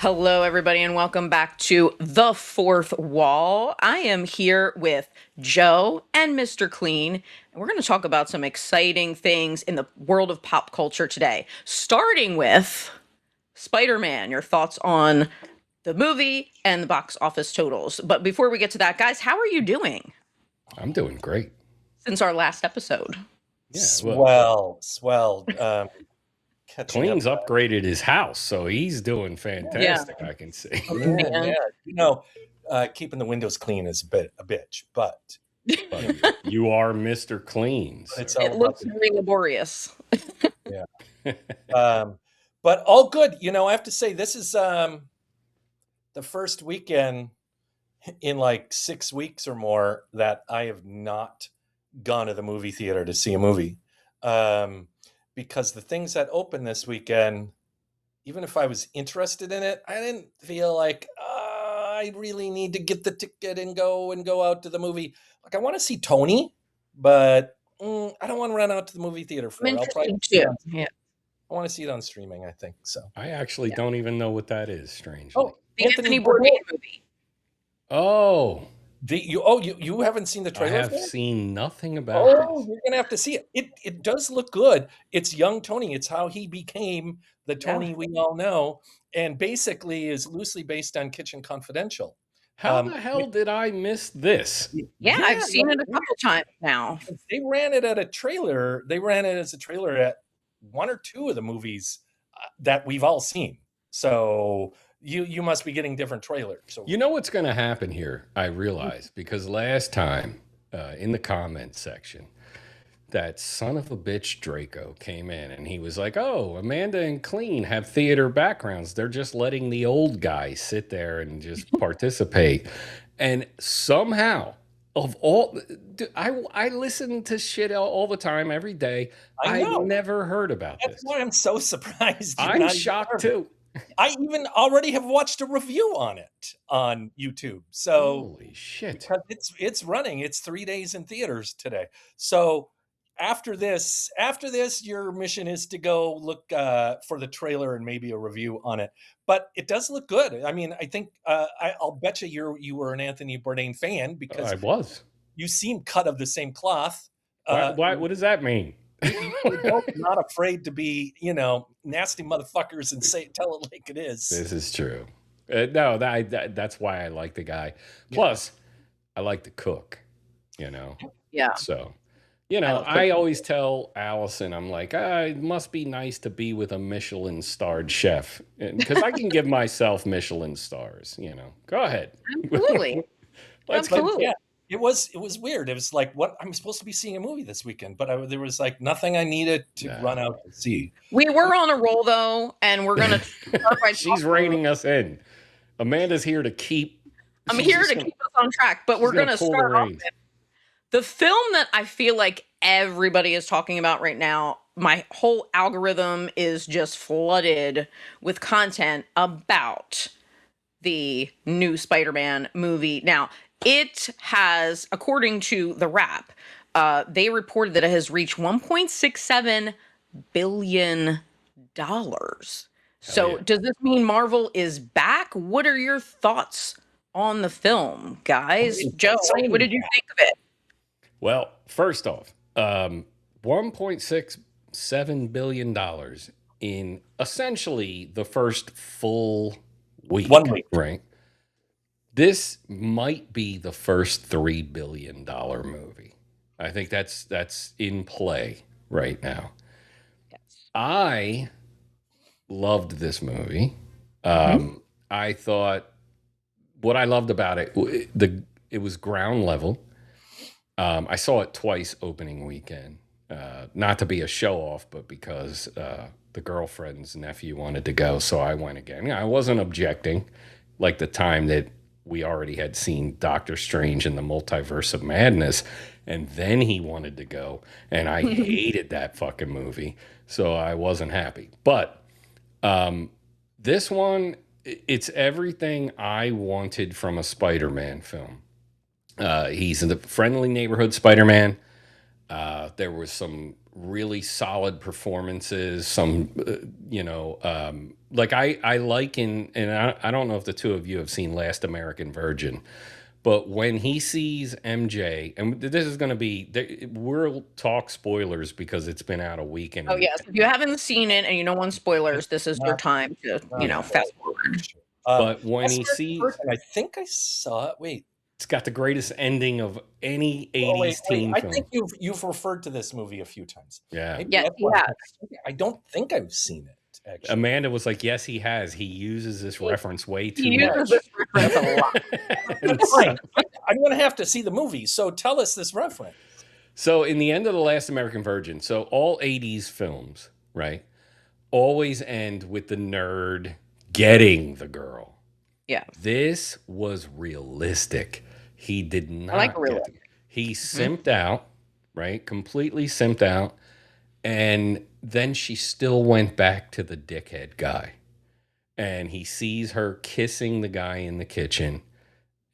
Hello, everybody, and welcome back to The Fourth Wall. I am here with Joe and Mr. Clean, and we're going to talk about some exciting things in the world of pop culture today, starting with Spider-Man. Your thoughts on the movie and the box office totals. But before we get to that, guys, how are you doing I'm doing great. since our last episode? Yeah, well, Swell. Catching up. Clean's upgraded his house, so he's doing Yeah. fantastic. I can see. Oh, Yeah, man. keeping the windows clean is a bitch, but But you are Mr. Cleans. it's It all about looks very laborious. yeah. But all good. I have to say this is the first weekend in like 6 weeks or more that I have not gone to the movie theater to see a movie. Because the things that opened this weekend, even if I was interested in it, I didn't feel like I really need to get the ticket and go out to the movie. Like I want to see Tony, but I don't want to run out to the movie theater for I'm it. I'll probably interested see it too. on, Yeah. I want to see it on streaming. I think so. I actually Yeah. don't even know what that is, strangely. Oh, The Anthony Bourdain movie. Oh, you haven't seen the I trailer? have seen nothing about Oh, this. you're gonna have to see it. It does look good. It's young Tony. It's how he became the Tony we all know, and basically is loosely based on Kitchen Confidential. How the hell did I miss this? Yeah, I've seen it a couple times now. They ran it at a trailer. They ran it as a trailer at one or two of the movies that we've all seen. So you must be getting different trailers. So You know what's going to happen here, I realize, because last time in the comments section, that son of a bitch Draco came in and he was like, "Oh, Amanda and Clean have theater backgrounds. They're just letting the old guy sit there and just participate." And somehow, of all, I listen to shit all the time, every day. I I know. never heard about That's this. why I'm so surprised. you're I'm not even shocked aware of it. too. I even already have watched a review on it on YouTube. So Holy shit! because it's running, it's 3 days in theaters today. So after this, your mission is to go look for the trailer and maybe a review on it. But it does look good. I mean, I think I'll bet you were an Anthony Bourdain fan because I was. you seem cut of the same cloth. What does that mean? We're both not afraid to be, nasty motherfuckers and tell it like it is. This is true. No, that's why I like the guy. Plus, I like to cook, Yeah. So, love I always tell Allison, I'm like, it must be nice to be with a Michelin-starred chef because I can give myself Michelin stars, Go ahead. Absolutely. Let's But Absolutely. yeah, it was weird. It was like, what, I'm supposed to be seeing a movie this weekend, but there was like nothing I needed to Nah. run out to see. We were on a roll though, and we're gonna start by She's talking- reining us in. Amanda's here to keep. I'm she's here just to gonna- keep us on track, but she's we're gonna gonna pull the start off reins. with the film that I feel like everybody is talking about right now. My whole algorithm is just flooded with content about the new Spider-Man movie. Now, it has, according to The Wrap, they reported that it has reached $1.67 billion. So, yeah. does this mean Marvel is back? What are your thoughts on the film, guys? It's Joe, what did you think of it? Well, first off, $1.67 billion in essentially the first full week. 1 week. Right? This might be the first $3 billion movie. I think that's in play right now. Yes. I loved this movie. I thought what I loved about it, it was ground level. I saw it twice opening weekend, not to be a show off, but because the girlfriend's nephew wanted to go, so I went again. I wasn't objecting, like the time that we already had seen Doctor Strange in the Multiverse of Madness, and then he wanted to go, and I hated that fucking movie, so I wasn't happy. But this one, it's everything I wanted from a Spider-Man film. He's in the friendly neighborhood Spider-Man. There was some really solid performances. Some, like I like and I don't know if the two of you have seen Last American Virgin, but when he sees MJ, and this is going to be, we'll talk spoilers because it's been out a week Oh and yes, if you haven't seen it and you don't want spoilers, this is your Not, time to, not yeah. fast forward. sure. But when Last he American sees, Virgin, I think I saw it. Wait, it's got the greatest ending of any oh wait, 80s wait. teen I film. think you've referred to this movie a few times. Yeah. Maybe Yes, that's he why has. I don't think I've seen it actually. Amanda was like, yes, he has. He uses this reference way He too uses much. this reference a lot. And Fine. I'm going to have to see the movie. So tell us this reference. so in the end of The Last American Virgin, so all 80s films, right, always end with the nerd getting the girl. Yeah, This was realistic. He did I like not real. get the, he Mhm. simped out, right? Completely simped out. And then she still went back to the dickhead guy. And he sees her kissing the guy in the kitchen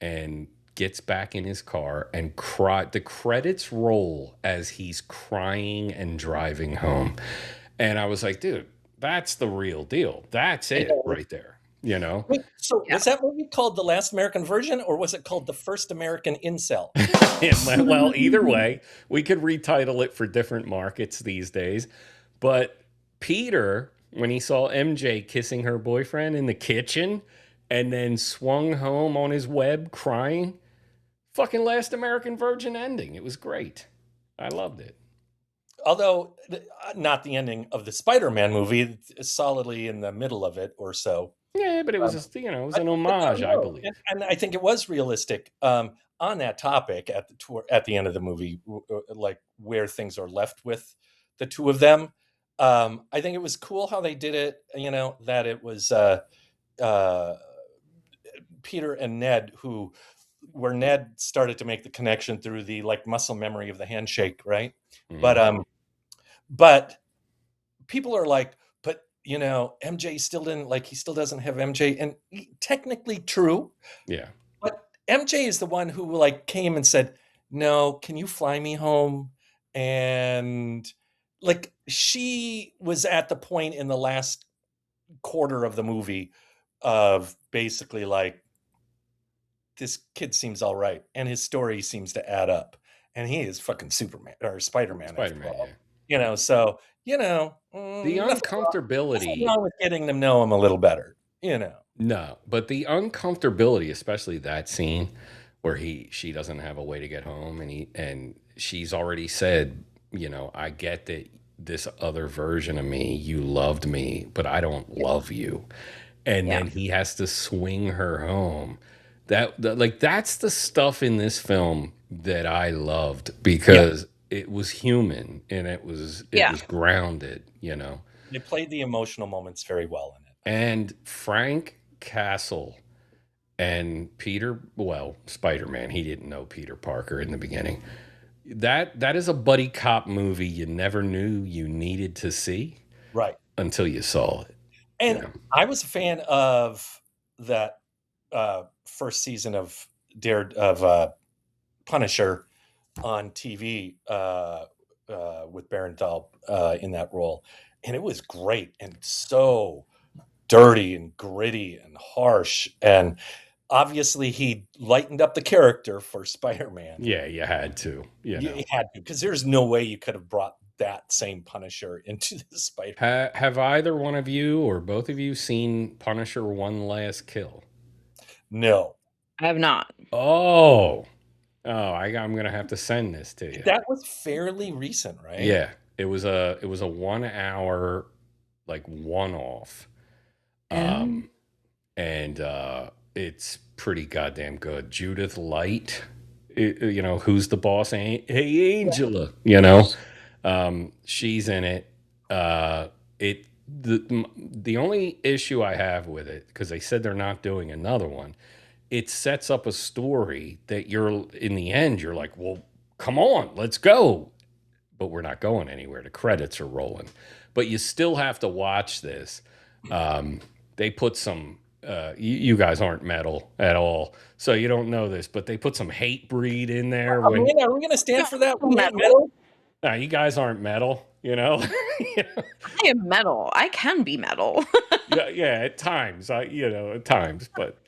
and gets back in his car and cry. The credits roll as he's crying and driving home. And I was like, dude, that's the real deal. That's it right there. You know? Wait, so Yeah. was that movie called The Last American Virgin, or was it called The First American Incel? Well, either way, we could retitle it for different markets these days. But Peter, when he saw MJ kissing her boyfriend in the kitchen and then swung home on his web crying, fucking Last American Virgin ending. It was great. I loved it. Although not the ending of the Spider-Man movie, it's solidly in the middle of it or so. Yeah, but it was Um, just, it was but, an but homage, I no, believe. and I think it was realistic on that topic at the tour at the end of the movie, like where things are left with the two of them. I think it was cool how they did it. That it was uh, Peter and Ned where Ned started to make the connection through the like muscle memory of the handshake, right? But Mhm. but people are like, but MJ still didn't like he still doesn't have MJ, and technically true, Yeah. but MJ is the one who like came and said, "No, can you fly me home?" And like she was at the point in the last quarter of the movie of basically like this kid seems all right and his story seems to add up and he is fucking Superman or Spider-Man after Spider-Man, all. yeah. So The nothing uncomfortability. wrong with getting to know him a little better. No, but the uncomfortability, especially that scene where she doesn't have a way to get home and she's already said, I get that this other version of me, you loved me, but I don't love you. And Yeah. then he has to swing her home. Like that's the stuff in this film that I loved Yeah, because it was human and it was Yeah. grounded. they played the emotional moments very well in it, I thought. And Frank Castle and Peter, well, Spider-Man, he didn't know Peter Parker in the beginning. That is a buddy cop movie you never knew you needed to see Right. until you saw it. And I was a fan of that first season of Punisher on TV with Barenthal in that role, and it was great and so dirty and gritty and harsh. And obviously, he lightened up the character for Spider-Man. Yeah, you had to, You had to, because there's no way you could have brought that same Punisher into the Spider. Have either one of you or both of you seen Punisher One Last Kill? No, I have not. Oh, I'm gonna have to send this to you. that was fairly recent, right? Yeah, it was a 1 hour like one off. And it's pretty goddamn good. Judith Light, who's the boss? Hey, Angela, she's in it. It the only issue I have with it, because they said they're not doing another one, it sets up a story that in the end you're like, well, come on, let's go, but we're not going anywhere. The credits are rolling, but you still have to watch this. They put some. You guys aren't metal at all, so you don't know this, but they put some hate breed in there. I mean, are we going to stand for that? We ain't metal? Nah, you guys aren't metal, you know? I am metal. I can be metal. Yeah, yeah, at times, at times. But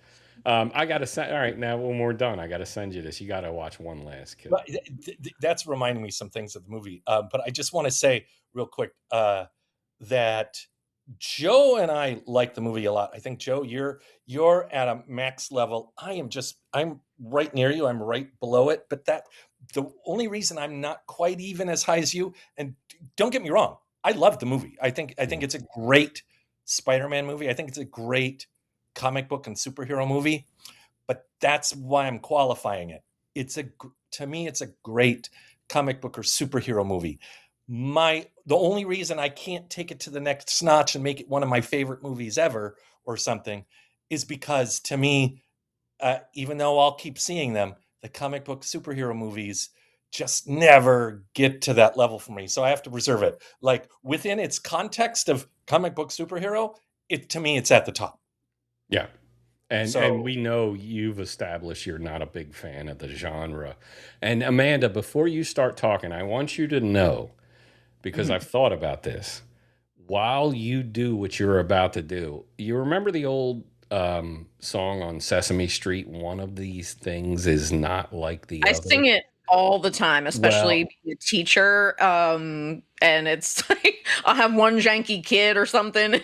I gotta send. All right, now when we're done, I gotta send you this. You gotta watch One Last Kill. But that's reminding me some things of the movie. But I just want to say real quick that Joe and I like the movie a lot. I think Joe, you're at a max level. I'm right near you. I'm right below it. But the only reason I'm not quite even as high as you, and don't get me wrong, I love the movie. I think it's a great Spider-Man movie. I think it's a great comic book and superhero movie. But that's why I'm qualifying it. To me, it's a great comic book or superhero movie. The only reason I can't take it to the next notch and make it one of my favorite movies ever or something is because to me, even though I'll keep seeing them, the comic book superhero movies just never get to that level for me. So I have to reserve it. Like within its context of comic book superhero, to me it's at the top. Yeah. And So we know you've established you're not a big fan of the genre. And Amanda, before you start talking, I want you to know, because I've thought about this, while you do what you're about to do, you remember the old song on Sesame Street, one of these things is not like the I other? sing it all the time, especially Well, being a teacher. And it's like I'll have one janky kid or something, and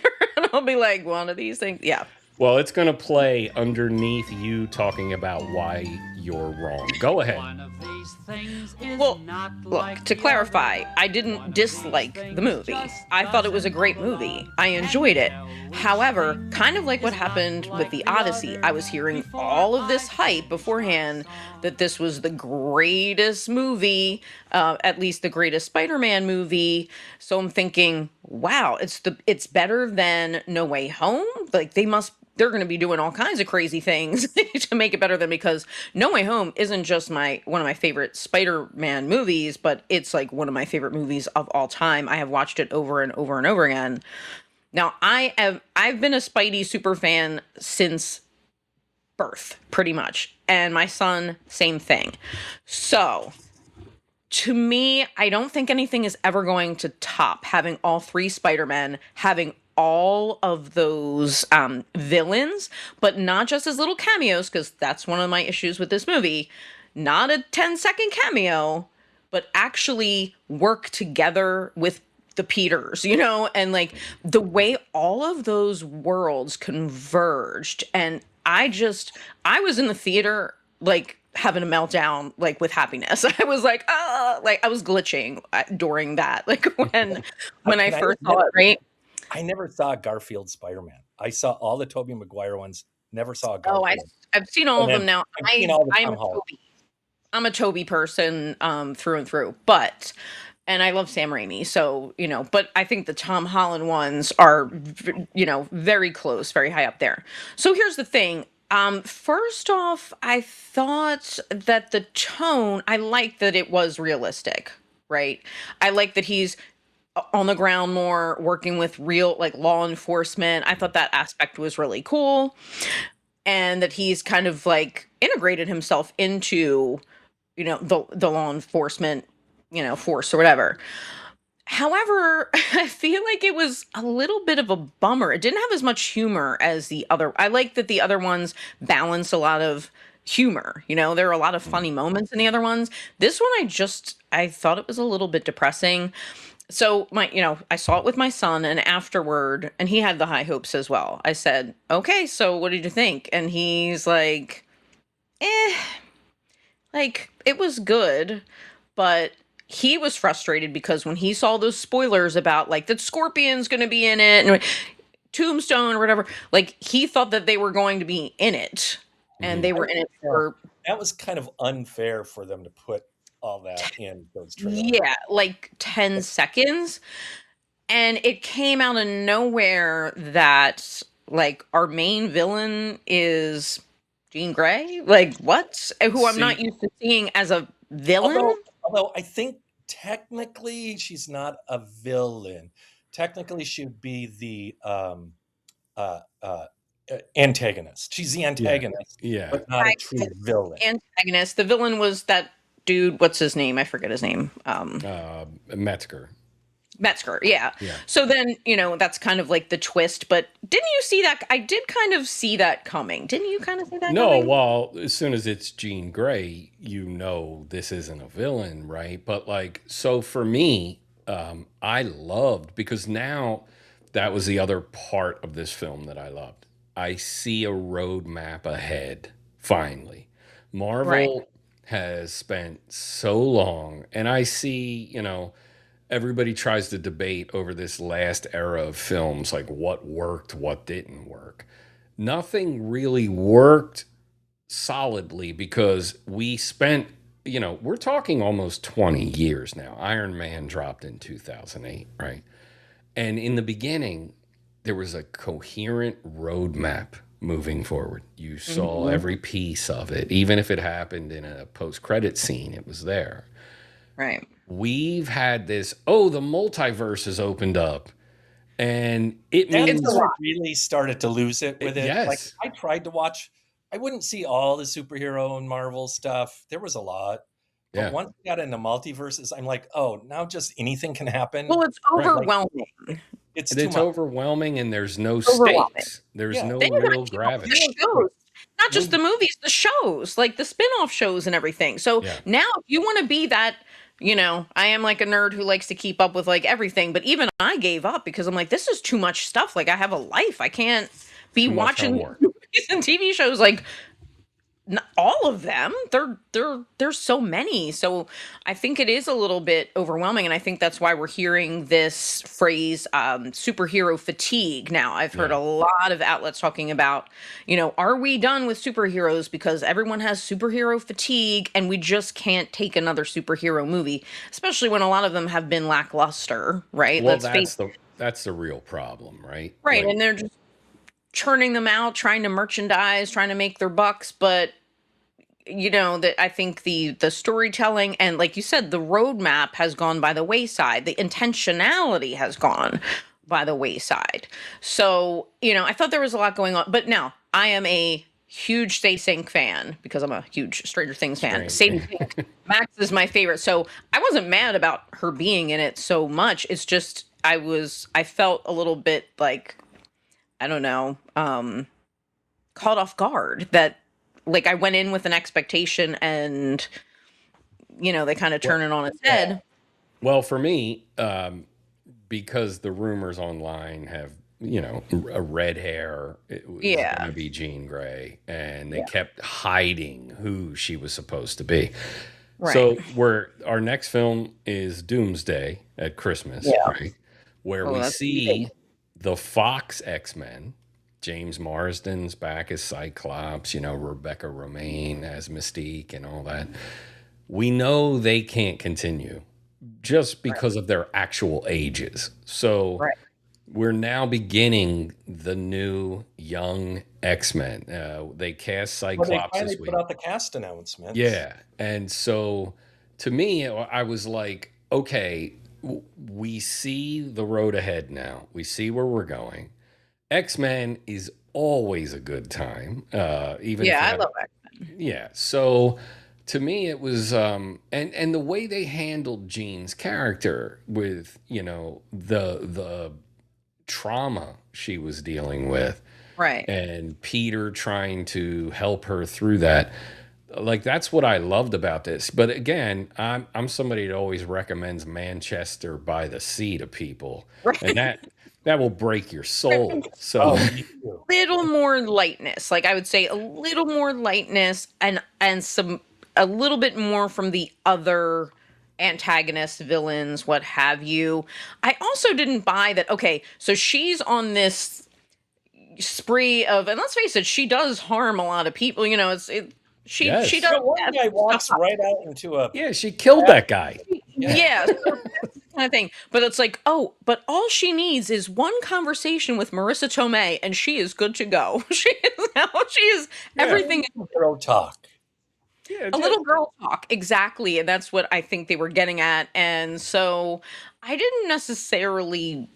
I'll be like, one of these things. Yeah. well, it's going to play underneath you talking about why you're wrong. Go ahead. One of these things is Well, not look, like to the clarify, other. I didn't One of dislike these the things movie. just I thought it was a doesn't great belong. movie. I enjoyed it. And no However, thing kind of like what is not happened with like the the Odyssey, I other. was hearing Before all of this I hype finish beforehand my song, that this was the greatest movie, at least the greatest Spider-Man movie. So I'm thinking, wow, it's better than No Way Home. Like they're going to be doing all kinds of crazy things to make it better than, because No Way Home isn't just one of my favorite Spider-Man movies, but it's like one of my favorite movies of all time. I have watched it over and over and over again. Now, I've been a Spidey super fan since birth, pretty much. And my son, same thing. So, to me, I don't think anything is ever going to top having all three Spider-Men, having all of those villains, but not just as little cameos, because that's one of my issues with this movie. Not a 10-second cameo, but actually work together with the Peters, and like the way all of those worlds converged. And I was in the theater, like having a meltdown, like with happiness. I was like, like I was glitching during that, like when I can I first saw admit, it, right? I never saw Garfield Spider-Man. I saw all the Tobey Maguire ones, never saw a Oh, Garfield. I've seen all And of them then now. I've seen all the Tom Holland. I'm a Toby person, through and through, and I love Sam Raimi. So, but I think the Tom Holland ones are, very close, very high up there. So here's the thing. First off, I thought that the tone, I liked that it was realistic, right? I like that he's on the ground more, working with real, like, law enforcement. I thought that aspect was really cool. And that he's kind of like integrated himself into, the law enforcement, force or whatever. However, I feel like it was a little bit of a bummer. It didn't have as much humor as the other. I like that the other ones balanced a lot of humor. There are a lot of funny moments in the other ones. This one, I thought it was a little bit depressing. So I saw it with my son, and afterward, and he had the high hopes as well. I said, "Okay, so what did you think?" And he's like, "Eh, like it was good, but." He was frustrated because when he saw those spoilers about like that Scorpion's going to be in it and Tombstone or whatever, like he thought that they were going to be in it, and Mhm. they were in it Yeah, for, that was kind of unfair for them to put all that in those trailers. yeah, like 10 seconds. And it came out of nowhere that like our main villain is Jean Grey. Like what? Who I'm not See, used to seeing as a villain. although I think technically she's not a villain. Technically, she'd be the uh, uh, antagonist. She's the Yeah. antagonist, Yeah. but not a Right. true villain. Antagonist. The villain was that dude, what's his name? I forget his name. Metzger. Metzger, yeah. Yeah. So then, that's kind of like the twist. But didn't you see that? I did kind of see that coming. Didn't you kind of see that No, coming? well, as soon as it's Jean Grey, this isn't a villain, right? But like, so for me, I loved because now that was the other part of this film that I loved. I see a roadmap ahead, finally. Right. Marvel has spent so long, and I see, everybody tries to debate over this last era of films, like what worked, what didn't work. Nothing really worked solidly because we spent, we're talking almost 20 years now. Iron Man dropped in 2008, right? And in the beginning, there was a coherent roadmap moving forward. You saw Mhm. every piece of it, even if it happened in a post-credit scene, it was there. Right. We've had this, oh, the multiverse has opened up. And it That's It's a means, when I lot. really started to lose it with it. Like yes, I tried to watch, I wouldn't see all the superhero and Marvel stuff. There was a lot. But yeah, once we got into multiverses, I'm like, oh, now just anything can happen. Well, it's right. Like overwhelming. it's And too it's much. overwhelming and there's no Overwhelming. stakes. There's Yeah. no Then you got real to keep up with the gravity. shows, not just When the movies, the shows, like the spin-off shows and everything. So Yeah. now, if you want to be that, I am like a nerd who likes to keep up with like everything, but even I gave up because I'm like, this is too much stuff. Like, I have a life. I can't be Too much watching homework. movies and TV shows like all of them. There's so many. So I think it is a little bit overwhelming, and I think that's why we're hearing this phrase, superhero fatigue. Now, I've heard Yeah. a lot of outlets talking about, are we done with superheroes because everyone has superhero fatigue and we just can't take another superhero movie, especially when a lot of them have been lackluster, right? Well, Let's face that's the real problem, right? right, Like, and they're just churning them out, trying to merchandise, trying to make their bucks, but that I think the storytelling and, like you said, the roadmap has gone by the wayside. The intentionality has gone by the wayside. So I thought there was a lot going on, but now I am a huge Sadie Sink fan because I'm a huge Stranger Things fan. strange. Sadie Sink, Max is my favorite, so I wasn't mad about her being in it so much. It's just I felt a little bit like, I don't know, caught off guard that, like, I went in with an expectation and they kind of what turn it on its yeah. head. Well, for me, because the rumors online have, a red hair, it was going Yeah. to be Jean Grey, and they kept hiding who she was supposed to be. Right. So our next film is Doomsday at Christmas, Yeah. right? Where Oh, we that's see the Fox X-Men. James Marsden's back as Cyclops, Rebecca Romaine as Mystique and all that. We know they can't continue just because of their actual ages. So Right. we're now beginning the new young X-Men. They cast Well, they Cyclops finally this put week. out the cast announcements. Yeah. And so to me, I was like, okay, we see the road ahead now. We see where we're going. X-Men is always a good time. Even if Yeah, you I have, love that. yeah. So to me, it was, and the way they handled Jean's character with, the trauma she was dealing with, Right. and Peter trying to help her through that. Like, that's what I loved about this. But again, I'm somebody that always recommends Manchester by the Sea to people, and Right. that will break your soul. So Oh, me too. Little more lightness. Like, I would say a little more lightness and some a little bit more from the other antagonists, villains, what have you. I also didn't buy that. Okay, so she's on this spree of, and let's face it, she does harm a lot of people. She yes, does One mess guy stuff walks up. right out into a yeah, she killed that guy. Yeah, so that's the kind of thing. But it's like, oh, but all she needs is one conversation with Marissa Tomei, and she is good to go. She is Yeah. everything. girl talk. Yeah, A little girl talk, exactly, and that's what I think they were getting at. And so I didn't necessarily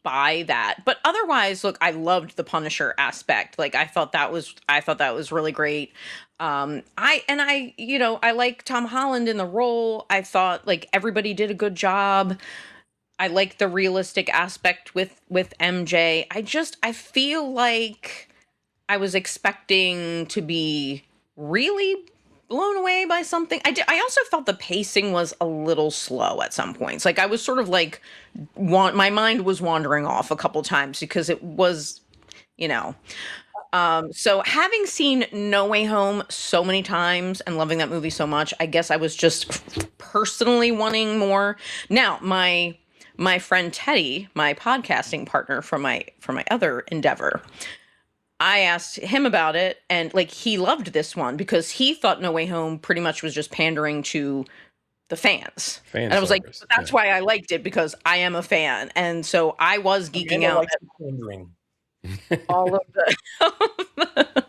buy that, but otherwise, look, I loved the Punisher aspect. Like, I thought that was really great. I like Tom Holland in the role. I thought like everybody did a good job. I like the realistic aspect with MJ. I feel like I was expecting to be really blown away by something. I also felt the pacing was a little slow at some points. Like I was sort of like my mind was wandering off a couple times because it was, you know. So having seen No Way Home so many times and loving that movie so much, I guess I was just personally wanting more. Now, my friend Teddy, my podcasting partner from my other endeavor, I asked him about it, and like he loved this one because he thought No Way Home pretty much was just pandering to the fans. Fan And I was like, service. that's Yeah. why I liked it because I am a fan. And so I was geeking Amanda out likes the pandering. at all of the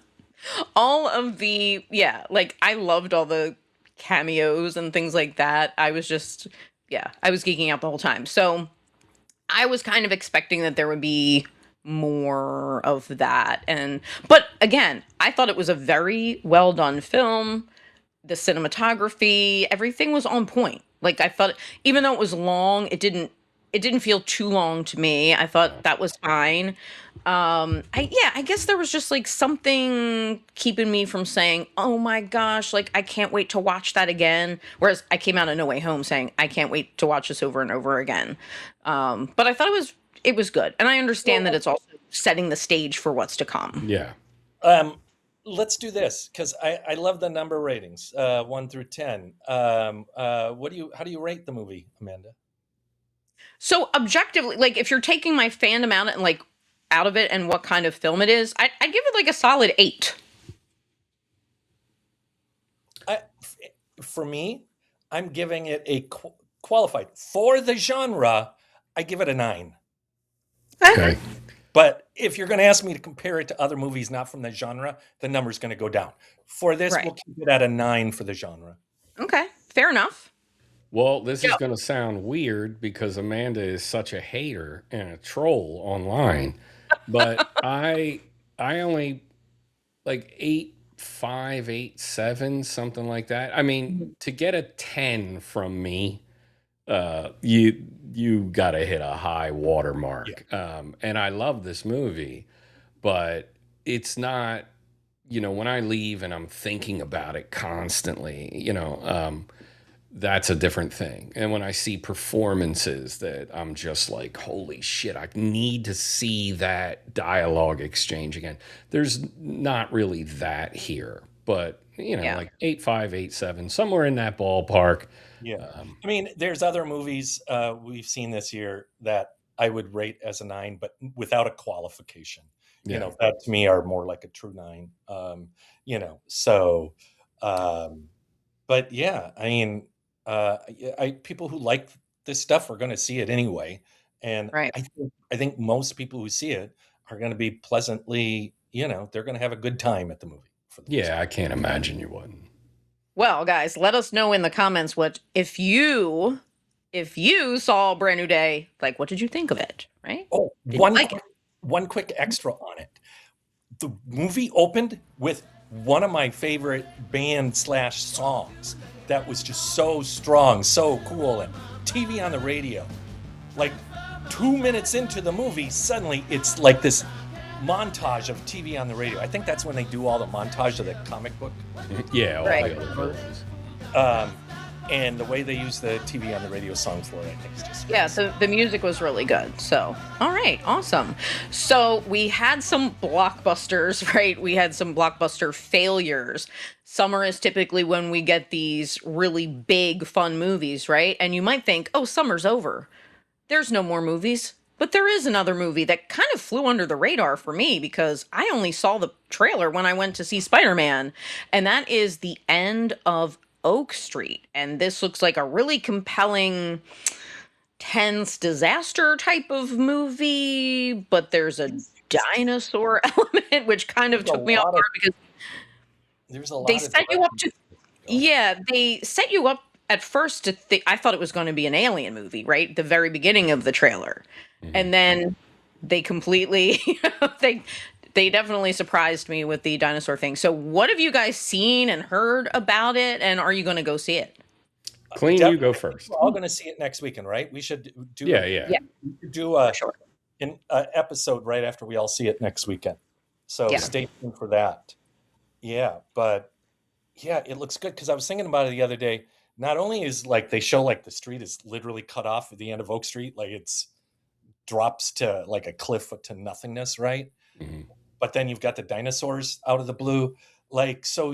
all of the yeah, like I loved all the cameos and things like that. I was just I was geeking out the whole time. So I was kind of expecting that there would be more of that. But again, I thought it was a very well done film. The cinematography, everything was on point. Like I felt even though it was long, it didn't feel too long to me. I thought that was fine. I guess there was just like something keeping me from saying, "Oh my gosh, like I can't wait to watch that again." Whereas I came out of No Way Home saying, "I can't wait to watch this over and over again." But I thought it was good, and I understand that it's also setting the stage for what's to come. Yeah. Let's do this because I love the number ratings, 1 through 10. How do you rate the movie, Amanda? So objectively, like if you're taking my fandom out of it and what kind of film it is, I'd give it like a solid 8. For me, I'm giving it a qualified for the genre. I give it a 9. Okay. But if you're going to ask me to compare it to other movies not from the genre, the number's going to go down. For this, Right. we'll keep it at a 9 for the genre. Okay, fair enough. Well, this Yeah. is going to sound weird because Amanda is such a hater and a troll online, but I only like 8.5, 8.7, something like that. I mean, to get a 10 from me, you got to hit a high watermark. And I love this movie, but it's not, when I leave and I'm thinking about it constantly, that's a different thing. And when I see performances that I'm just like, holy shit, I need to see that dialogue exchange again. There's not really that here, but Yeah. like 8.5, 8.7, somewhere in that ballpark. Yeah. I mean, there's other movies we've seen this year that I would rate as a 9, but without a qualification. Yeah. That to me are more like a true 9. So, but yeah, I mean, people who like this stuff are going to see it anyway, and Right. I think most people who see it are going to be pleasantly, they're going to have a good time at the movie. For the most Yeah, part. I can't imagine you wouldn't. Well, guys, let us know in the comments what if you saw Brand New Day, like what did you think of it? Right? Oh, Did you like it? one quick extra on it. The movie opened with one of my favorite band/songs that was just so strong, so cool, and TV on the radio. Like 2 minutes into the movie, suddenly it's like this montage of TV on the radio. I think that's when they do all the montage of the comic book. Yeah, all Right. the other villains. And the way they use the TV on the radio song for it, I think is just Yeah, so the music was really good. So, all right, awesome. So we had some blockbusters, right? We had some blockbuster failures. Summer is typically when we get these really big, fun movies, right? And you might think, oh, summer's over. There's no more movies. But there is another movie that kind of flew under the radar for me because I only saw the trailer when I went to see Spider-Man, and that is The End of Oak Street. And this looks like a really compelling, tense disaster type of movie, but there's a dinosaur element, which kind of There's a took me off lot of- guard because there's a lot they of set you up to directions. yeah, they set you up at first to think I thought it was going to be an alien movie, right? The very beginning of the trailer. And then they completely they They definitely surprised me with the dinosaur thing. So, what have you guys seen and heard about it? And are you going to go see it? Clean, you go Definitely, first. we're all going to see it next weekend, right? We should do Yeah, yeah. Yeah, for sure. an episode right after we all see it next weekend. So Yeah. stay tuned for that. Yeah, but yeah, it looks good because I was thinking about it the other day. Not only is like they show like the street is literally cut off at the end of Oak Street, like it's drops to like a cliff to nothingness, right? Mhm. But then you've got the dinosaurs out of the blue. Like, so,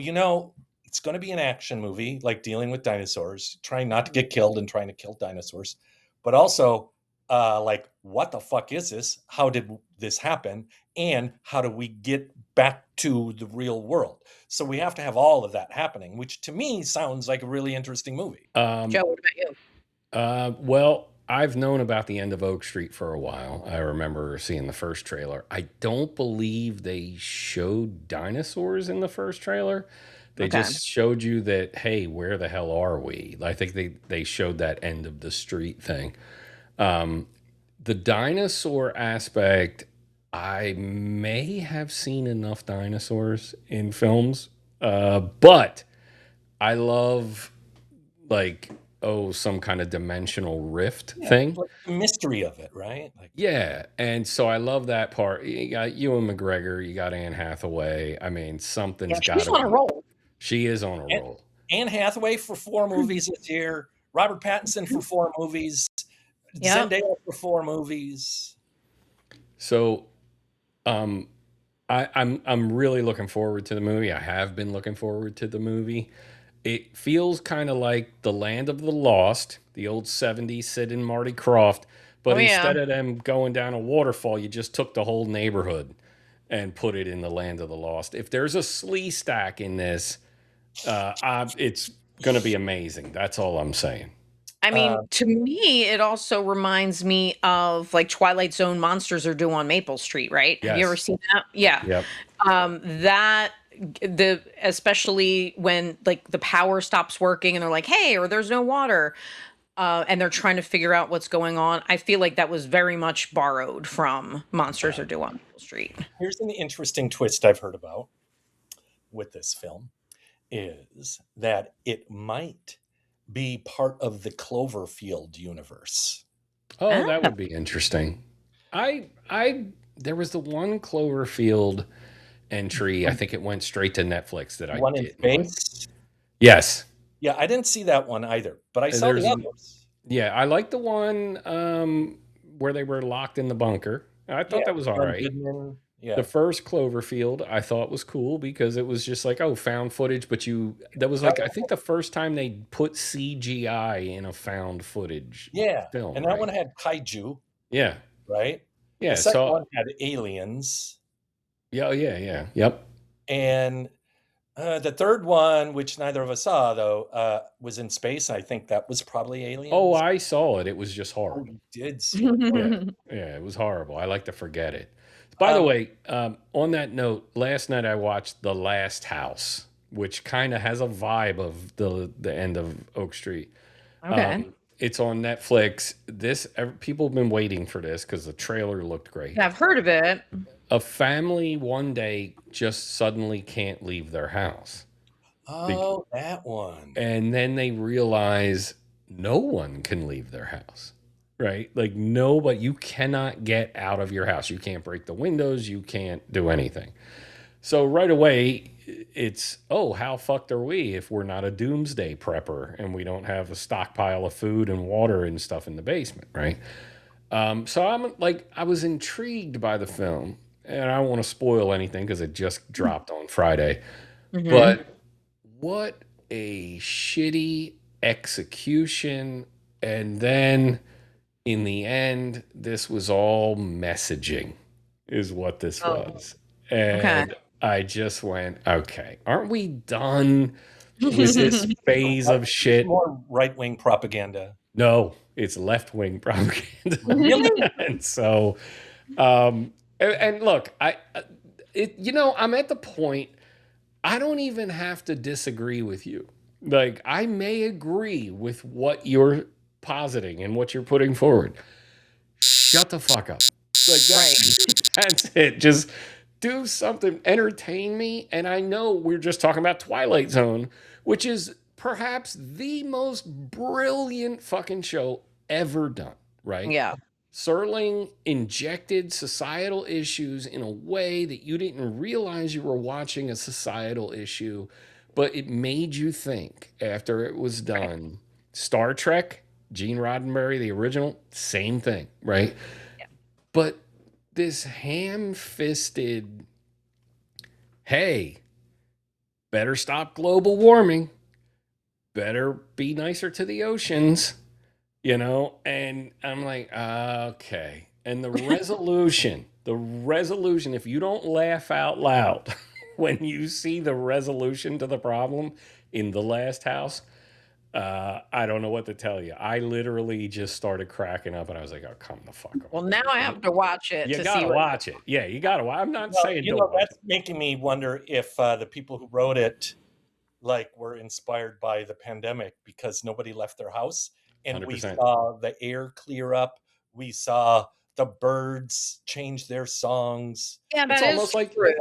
it's going to be an action movie, like dealing with dinosaurs, trying not to get killed and trying to kill dinosaurs. But also, like, what the fuck is this? How did this happen? And how do we get back to the real world? So we have to have all of that happening, which to me sounds like a really interesting movie. Joe, what about you? Well, I've known about the end of Oak Street for a while. I remember seeing the first trailer. I don't believe they showed dinosaurs in the first trailer. They Okay. just showed you that, hey, where the hell are we? I think they showed that end of the street thing. The dinosaur aspect, I may have seen enough dinosaurs in films, but I love like some kind of dimensional rift thing. Like the mystery of it, right? Like, Yeah, and so I love that part. You got Ewan McGregor, you got Anne Hathaway. I mean, something's got She's to on a be. roll. She is on a and roll. Anne Hathaway for 4 movies this year, Robert Pattinson for 4 movies, Yep. Zendaya for 4 movies. So, um, I'm really looking forward to the movie. I have been looking forward to the movie. It feels kind of like The Land of the Lost, the old '70s Sid and Marty Croft, but Oh yeah. instead of them going down a waterfall, you just took the whole neighborhood and put it in the Land of the Lost. If there's a slee stack in this, it's going to be amazing. That's all I'm saying. I mean, Uh, to me, it also reminds me of like Twilight Zone monsters are due on Maple Street, right? Have you ever Yes. seen that? Yeah. Yep. That the especially when like the power stops working and they're like, hey, or there's no water. And they're trying to figure out what's going on. I feel like that was very much borrowed from Monsters Are Due on Maple Street. Here's an interesting twist I've heard about with this film is that it might be part of the Cloverfield universe. Oh, Ah, that would be interesting. There was the one Cloverfield entry. I think it went straight to Netflix that I One in didn't like. space. Yes. Yeah, I didn't see that one either, but I saw There's the others. Yeah, I like the one where they were locked in the bunker. I thought Yeah, that was all John right. Goodman. Yeah. The first Cloverfield I thought was cool because it was just like, oh, found footage, but that was like I think the first time they put CGI in a found footage Yeah. film, And that right? one had kaiju, Yeah. right? The Yeah. second So one had aliens. yeah. Yep. And the third one, which neither of us saw, though, was in space. I think that was probably aliens. Oh, I saw it. It was just Oh, horrible. you did see it. Yeah, it was horrible. I like to forget it. By the way, on that note, last night I watched The Last House, which kind of has a vibe of the end of Oak Street. okay. It's on Netflix. People have been waiting for this because the trailer looked great. I've heard of it. A family one day just suddenly can't leave their house. Oh, that one. And then they realize no one can leave their house, right? Like nobody, you cannot get out of your house. You can't break the windows. You can't do anything. So right away, it's, oh, how fucked are we if we're not a doomsday prepper and we don't have a stockpile of food and water and stuff in the basement, right? So I was intrigued by the film, and I don't want to spoil anything because it just dropped on Friday. Mhm. But what a shitty execution. And then in the end, this was all messaging, is what this was. And I just went, okay, aren't we done with this phase of shit? More right-wing propaganda. No, it's left-wing propaganda. Really? And so, and look, I'm at the point, I don't even have to disagree with you. Like, I may agree with what you're positing and what you're putting forward. Shut the fuck up. Like, that's it. Just do something, entertain me. And I know we're just talking about Twilight Zone, which is perhaps the most brilliant fucking show ever done, right? Yeah. Serling injected societal issues in a way that you didn't realize you were watching a societal issue, but it made you think after it was done. Star Trek, Gene Roddenberry, the original, same thing, right? Yeah. But this ham-fisted, hey, better stop global warming, better be nicer to the oceans, and I'm like, okay. And the resolution, if you don't laugh out loud when you see the resolution to the problem in The Last House, I don't know what to tell you. I literally just started cracking up, and I was like, "Oh, come the fuck on!" Well, now I have to watch it You to see gotta what. watch it. Yeah, you gotta watch. I'm not Well, saying don't watch that's making me wonder if the people who wrote it were inspired by the pandemic because nobody left their house, and we 100%. saw the air clear up. We saw the birds change their songs. Yeah, It's that is true.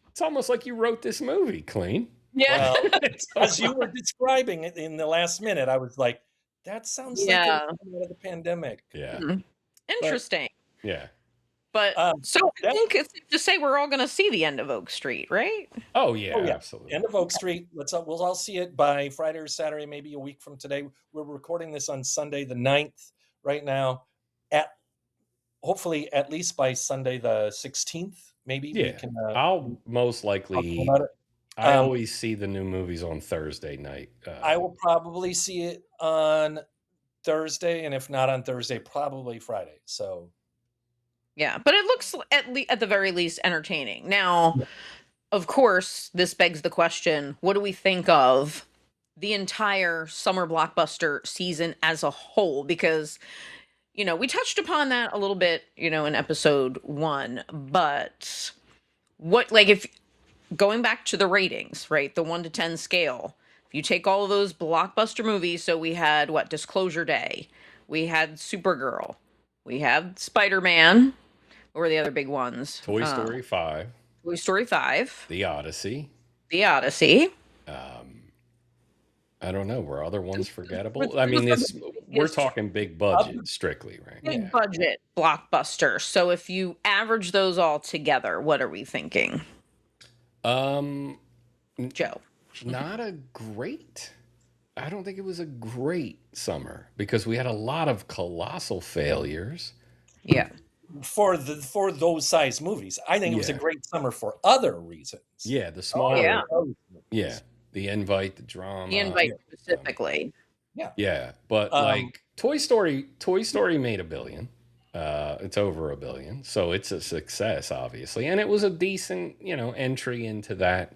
it's almost like you wrote this movie, Clean. Yeah. Well, It's as you were describing it in the last minute, I was like, that sounds like it Yeah. was coming out of the pandemic. Yeah, Hmm. Interesting. yeah. But so I that- think it's safe to say we're all going to see the end of Oak Street, right? Oh yeah, Oh, yeah. absolutely. End of Oak Street. We'll all see it by Friday or Saturday, maybe a week from today. We're recording this on Sunday the 9th right now. Hopefully at least by Sunday the 16th, maybe we Yeah, can I'll most talk likely. about it. I always see the new movies on Thursday night. I will probably see it on Thursday, and if not on Thursday, probably Friday. So Yeah, but it looks at the very least entertaining. Now, of course, this begs the question, what do we think of the entire summer blockbuster season as a whole? Because, we touched upon that a little bit, in episode 1, but if going back to the ratings, right? The 1 to 10 scale. If you take all of those blockbuster movies, so we had Disclosure Day, we had Supergirl, we had Spider-Man, what were the other big ones? Toy Story 5, Toy Story 5, The Odyssey. The Odyssey. I don't know. Were other ones forgettable? Which I mean, was we're talking big budget strictly, right? big budget blockbuster. So if you average those all together, what are we thinking, Joe? Not a great. I don't think it was a great summer because we had a lot of colossal failures. Yeah. for those size movies, I think it was a Yeah. great summer for other reasons. Yeah, the smaller. yeah. Yeah, the invite, the drama. The invite specifically. Yeah, but like Toy Story made $1 billion. It's over $1 billion, so it's a success, obviously, and it was a decent, entry into that,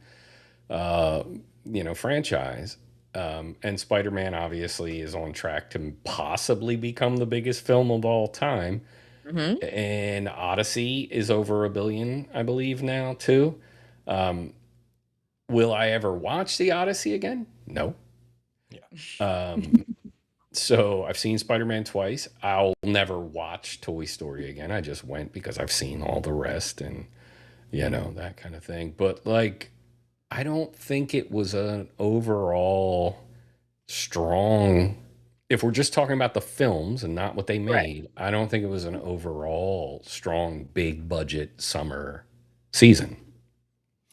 franchise. And Spider-Man obviously is on track to possibly become the biggest film of all time. Mm-hmm. And Odyssey is over $1 billion, I believe now too. Will I ever watch the Odyssey again? No. Yeah. So I've seen Spider-Man twice. I'll never watch Toy Story again. I just went because I've seen all the rest and that kind of thing. But like, I don't think it was an overall strong. If we're just talking about the films and not what they made, I don't think it was an overall strong, big budget summer season.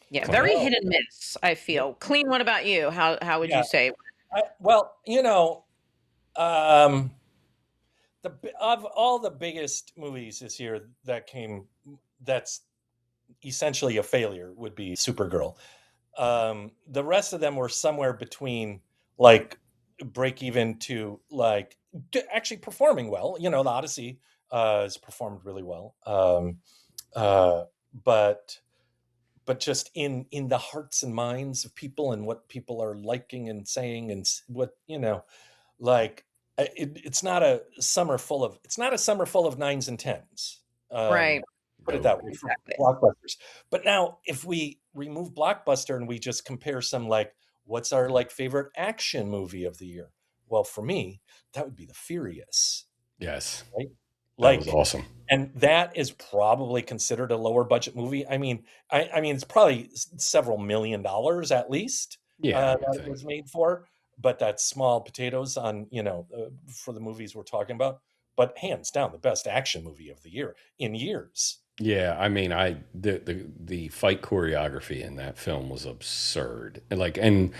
Yeah, very hit and miss, I feel. Clean, what about you? How would you say? Of all the biggest movies this year that's essentially a failure would be Supergirl. The rest of them were somewhere between like break even to like actually performing well. The Odyssey has performed really well, but just in the hearts and minds of people and what people are liking and saying and what like it's not a summer full of 9s and 10s. Right. Put it that way for blockbusters. But now if we remove blockbuster and we just compare some like what's our like favorite action movie of the year? Well, for me, that would be The Furious. Yes. Right? That was awesome. and that is probably considered a lower budget movie. I mean, it's probably several $1,000,000 at least Yeah, I would that it think. was made for, but that's small potatoes on for the movies we're talking about. But hands down, the best action movie of the year in years. Yeah, I mean, the fight choreography in that film was absurd. And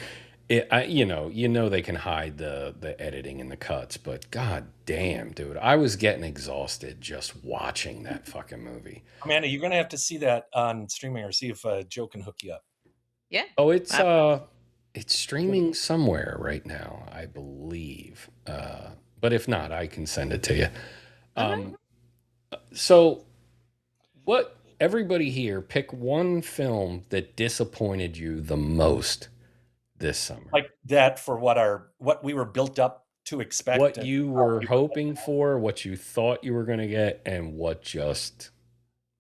they can hide the editing and the cuts, but god damn, dude, I was getting exhausted just watching that fucking movie. Amanda, you're gonna have to see that on streaming or see if Joe can hook you up. Yeah. Oh, Uh, it's streaming somewhere right now, I believe. But if not, I can send it to you. okay. So what everybody here pick one film that disappointed you the most this summer. Like that for what we were built up to expect. What and you how were we hoping for, what you thought you were going to get, and what just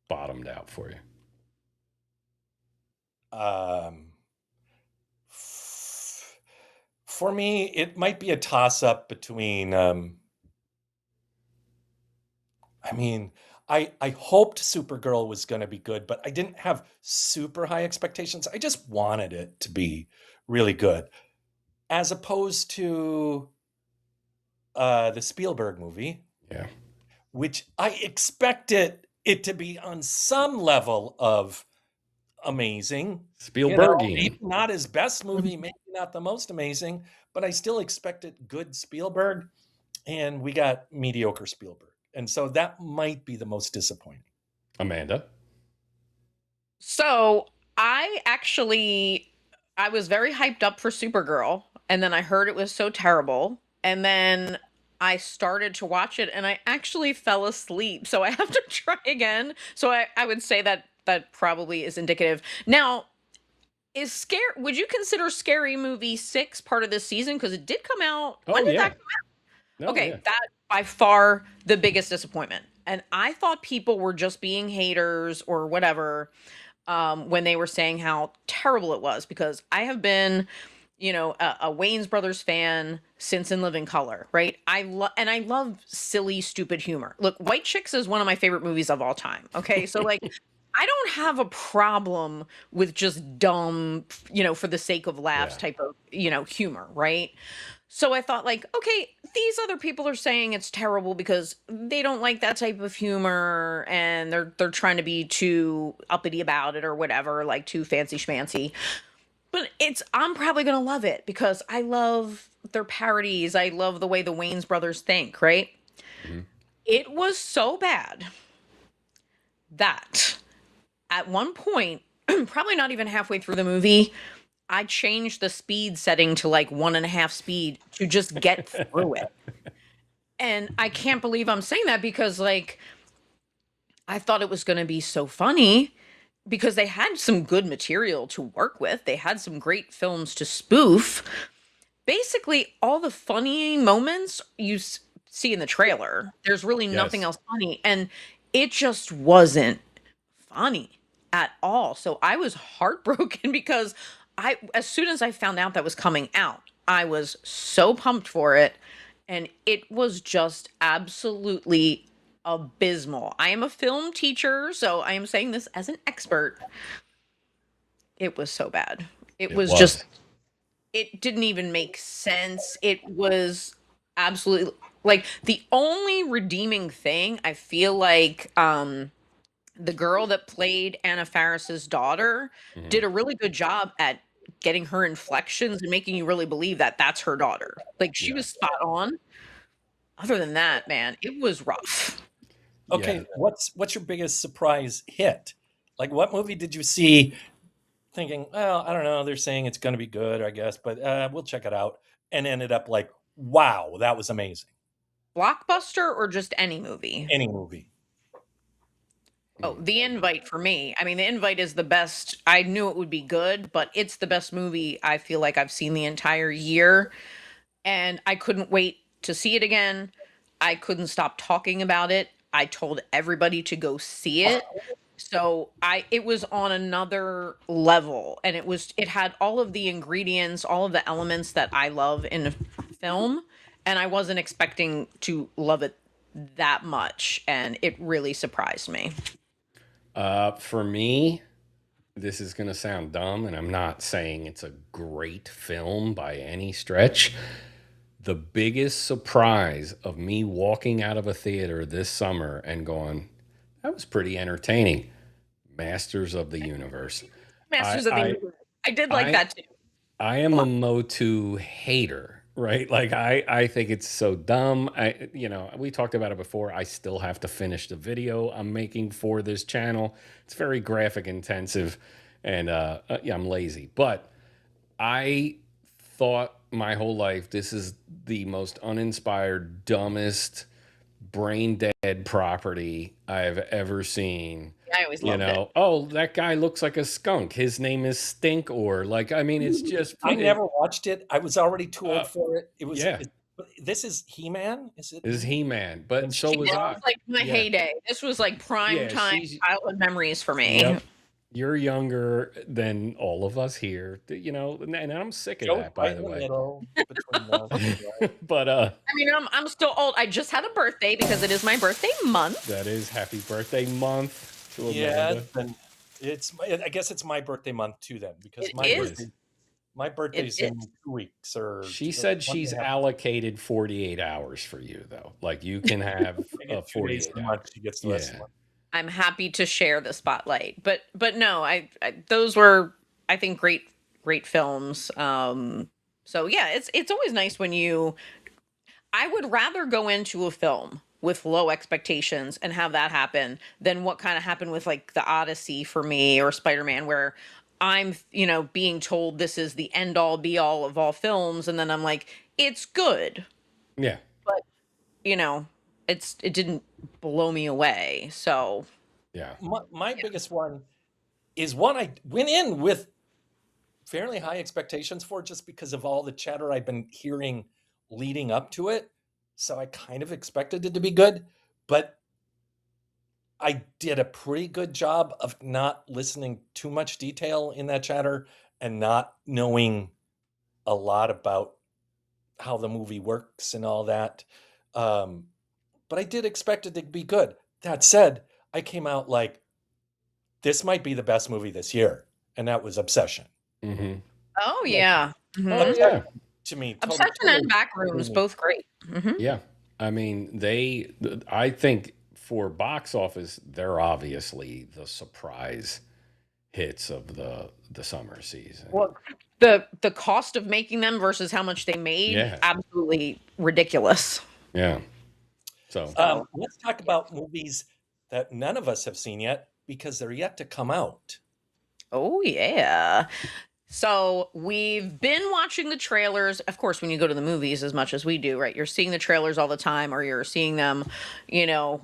bottomed out for you. For me, it might be a toss up between. I hoped Supergirl was going to be good, but I didn't have super high expectations. I just wanted it to be really good, as opposed to the Spielberg movie, Yeah. which I expected it to be on some level of amazing. Spielbergian. Maybe not his best movie, maybe not the most amazing, but I still expected good Spielberg, and we got mediocre Spielberg. And so that might be the most disappointing. Amanda. So I was very hyped up for Supergirl, and then I heard it was so terrible, and then I started to watch it, and I actually fell asleep. So I have to try again. So I would say that probably is indicative. Now, would you consider Scary Movie 6 part of this season? Because it did come out. When Oh did yeah. that No, Okay, yeah. that by far the biggest disappointment. And I thought people were just being haters or whatever when they were saying how terrible it was, because I have been, a Wayans Brothers fan since In Living Color, right? I love silly, stupid humor. Look, White Chicks is one of my favorite movies of all time. Okay, so like, I don't have a problem with just dumb, for the sake of laughs Yeah. type of, humor, right? So I thought, like, okay, these other people are saying it's terrible because they don't like that type of humor, and they're trying to be too uppity about it or whatever, like too fancy schmancy. But I'm probably gonna love it because I love their parodies. I love the way the Wayans brothers think, right? Mhm. It was so bad that at one point, probably not even halfway through the movie, I changed the speed setting to like 1.5 speed to just get through it. And I can't believe I'm saying that because, like, I thought it was going to be so funny because they had some good material to work with. They had some great films to spoof. Basically, all the funny moments see in the trailer. There's really nothing Yes. else funny. And it just wasn't funny at all. So I was heartbroken because as soon as I found out that was coming out, I was so pumped for it, and it was just absolutely abysmal. I am a film teacher, so I am saying this as an expert. It was so bad. It It was was. just it didn't even make sense. It was absolutely, like, the only redeeming thing I feel like the girl that played Anna Faris's daughter Mhm. did a really good job at getting her inflections and making you really believe that that's her daughter. Like, she Yeah. was spot on. Other than that, man, it was rough. Yeah. Okay, what's your biggest surprise hit? Like, what movie did you see thinking, well, I don't know, they're saying it's going to be good, I guess, but we'll check it out, and ended up like, wow, that was amazing. Blockbuster or just any movie? Any movie. Oh, The Invite for me. I mean, The Invite is the best. I knew it would be good, but it's the best movie I feel like I've seen the entire year. And I couldn't wait to see it again. I couldn't stop talking about it. I told everybody to go see it. So it was on another level, and it had all of the ingredients, all of the elements that I love in a film, and I wasn't expecting to love it that much, and it really surprised me. For me, this is going to sound dumb, and I'm not saying it's a great film by any stretch. The biggest surprise of me walking out of a theater this summer and going, that was pretty entertaining. Masters of the Universe. Masters of the I Universe. I did like I that too. I am a Motu hater, right? Like I think it's so dumb. We talked about it before. I still have to finish the video I'm making for this channel. It's very graphic intensive, and yeah, I'm lazy. But I thought my whole life this is the most uninspired, dumbest, brain dead property I've ever seen. I always loved it. Oh, that guy looks like a skunk. His name is Stink, or like, I mean, it's just, I never watched it. I was already too old for it. It was. yeah, This is He-Man, is it? this is He-Man, but And so she- was This I. was like my Yeah. heyday. This was like prime Yeah, time she's- childhood memories for me. Yep. You're younger than all of us here, and I'm sick of Joe's that, by right in the the way. middle between those, right? But I mean, I'm still old. I just had a birthday because it is my birthday month. that is happy birthday month to Yeah, Amanda. then I guess it's my birthday month too then, because It my is. birthday, my birthday's It in is. 2 weeks or She or said one she's and a half. allocated 48 hours for you, though. Like you can have I a get 2 days 48 a hours. month. She gets the rest of the Yeah. month. I'm happy to share the spotlight. But no, I those were, I think, great films. So yeah, it's always nice when I would rather go into a film with low expectations and have that happen than what kind of happened with like the Odyssey for me or Spider-Man, where I'm, being told this is the end all be all of all films, and then I'm like, it's good, Yeah. but you know, it didn't blow me away. So Yeah. My biggest one is one I went in with fairly high expectations for, just because of all the chatter I've been hearing leading up to it. So I kind of expected it to be good, but I did a pretty good job of not listening too much detail in that chatter and not knowing a lot about how the movie works and all that. Um, but I did expect it to be good. That said, I came out like, this might be the best movie this year, and that was Obsession. Mm-hmm. oh yeah. Oh, Mhm. yeah. To me, Obsession and Backrooms, me. both great. Hmm. Yeah. I mean, I think for box office, they're obviously the surprise hits of the summer season. Well, the cost of making them versus how much they made, Yeah. absolutely ridiculous. Yeah. So, Let's talk about movies that none of us have seen yet because they're yet to come out. Oh yeah. So we've been watching the trailers. Of course, when you go to the movies as much as we do, right? You're seeing the trailers all the time, or you're seeing them,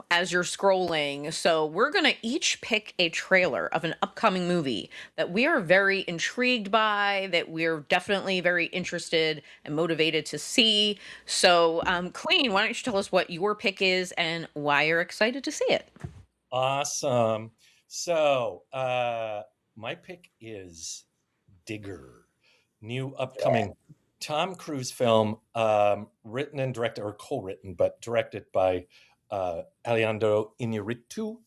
as you're scrolling. So we're gonna each pick a trailer of an upcoming movie that we are very intrigued by, that we're definitely very interested and motivated to see. So, Clean, why don't you tell us what your pick is and why you're excited to see it? Awesome. So, my pick is Digger, new upcoming Tom Cruise film, written and directed, or co-written, but directed by Alejandro Iñárritu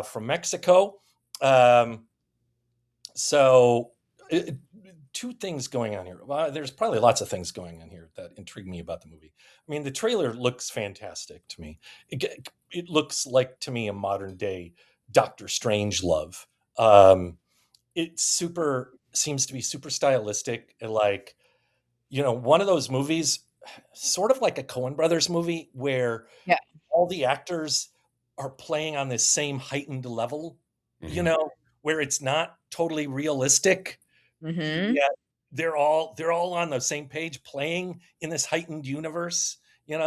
from Mexico. So, two things going on here. Well, there's probably lots of things going on here that intrigue me about the movie. I mean, the trailer looks fantastic to me. It looks like, to me, a modern day Doctor Strangelove. It seems to be super stylistic and like, one of those movies, sort of like a Coen Brothers movie, where Yeah. all the actors are playing on this same heightened level, mhm. where it's not totally realistic, Mm-hmm. yet they're all on the same page playing in this heightened universe, and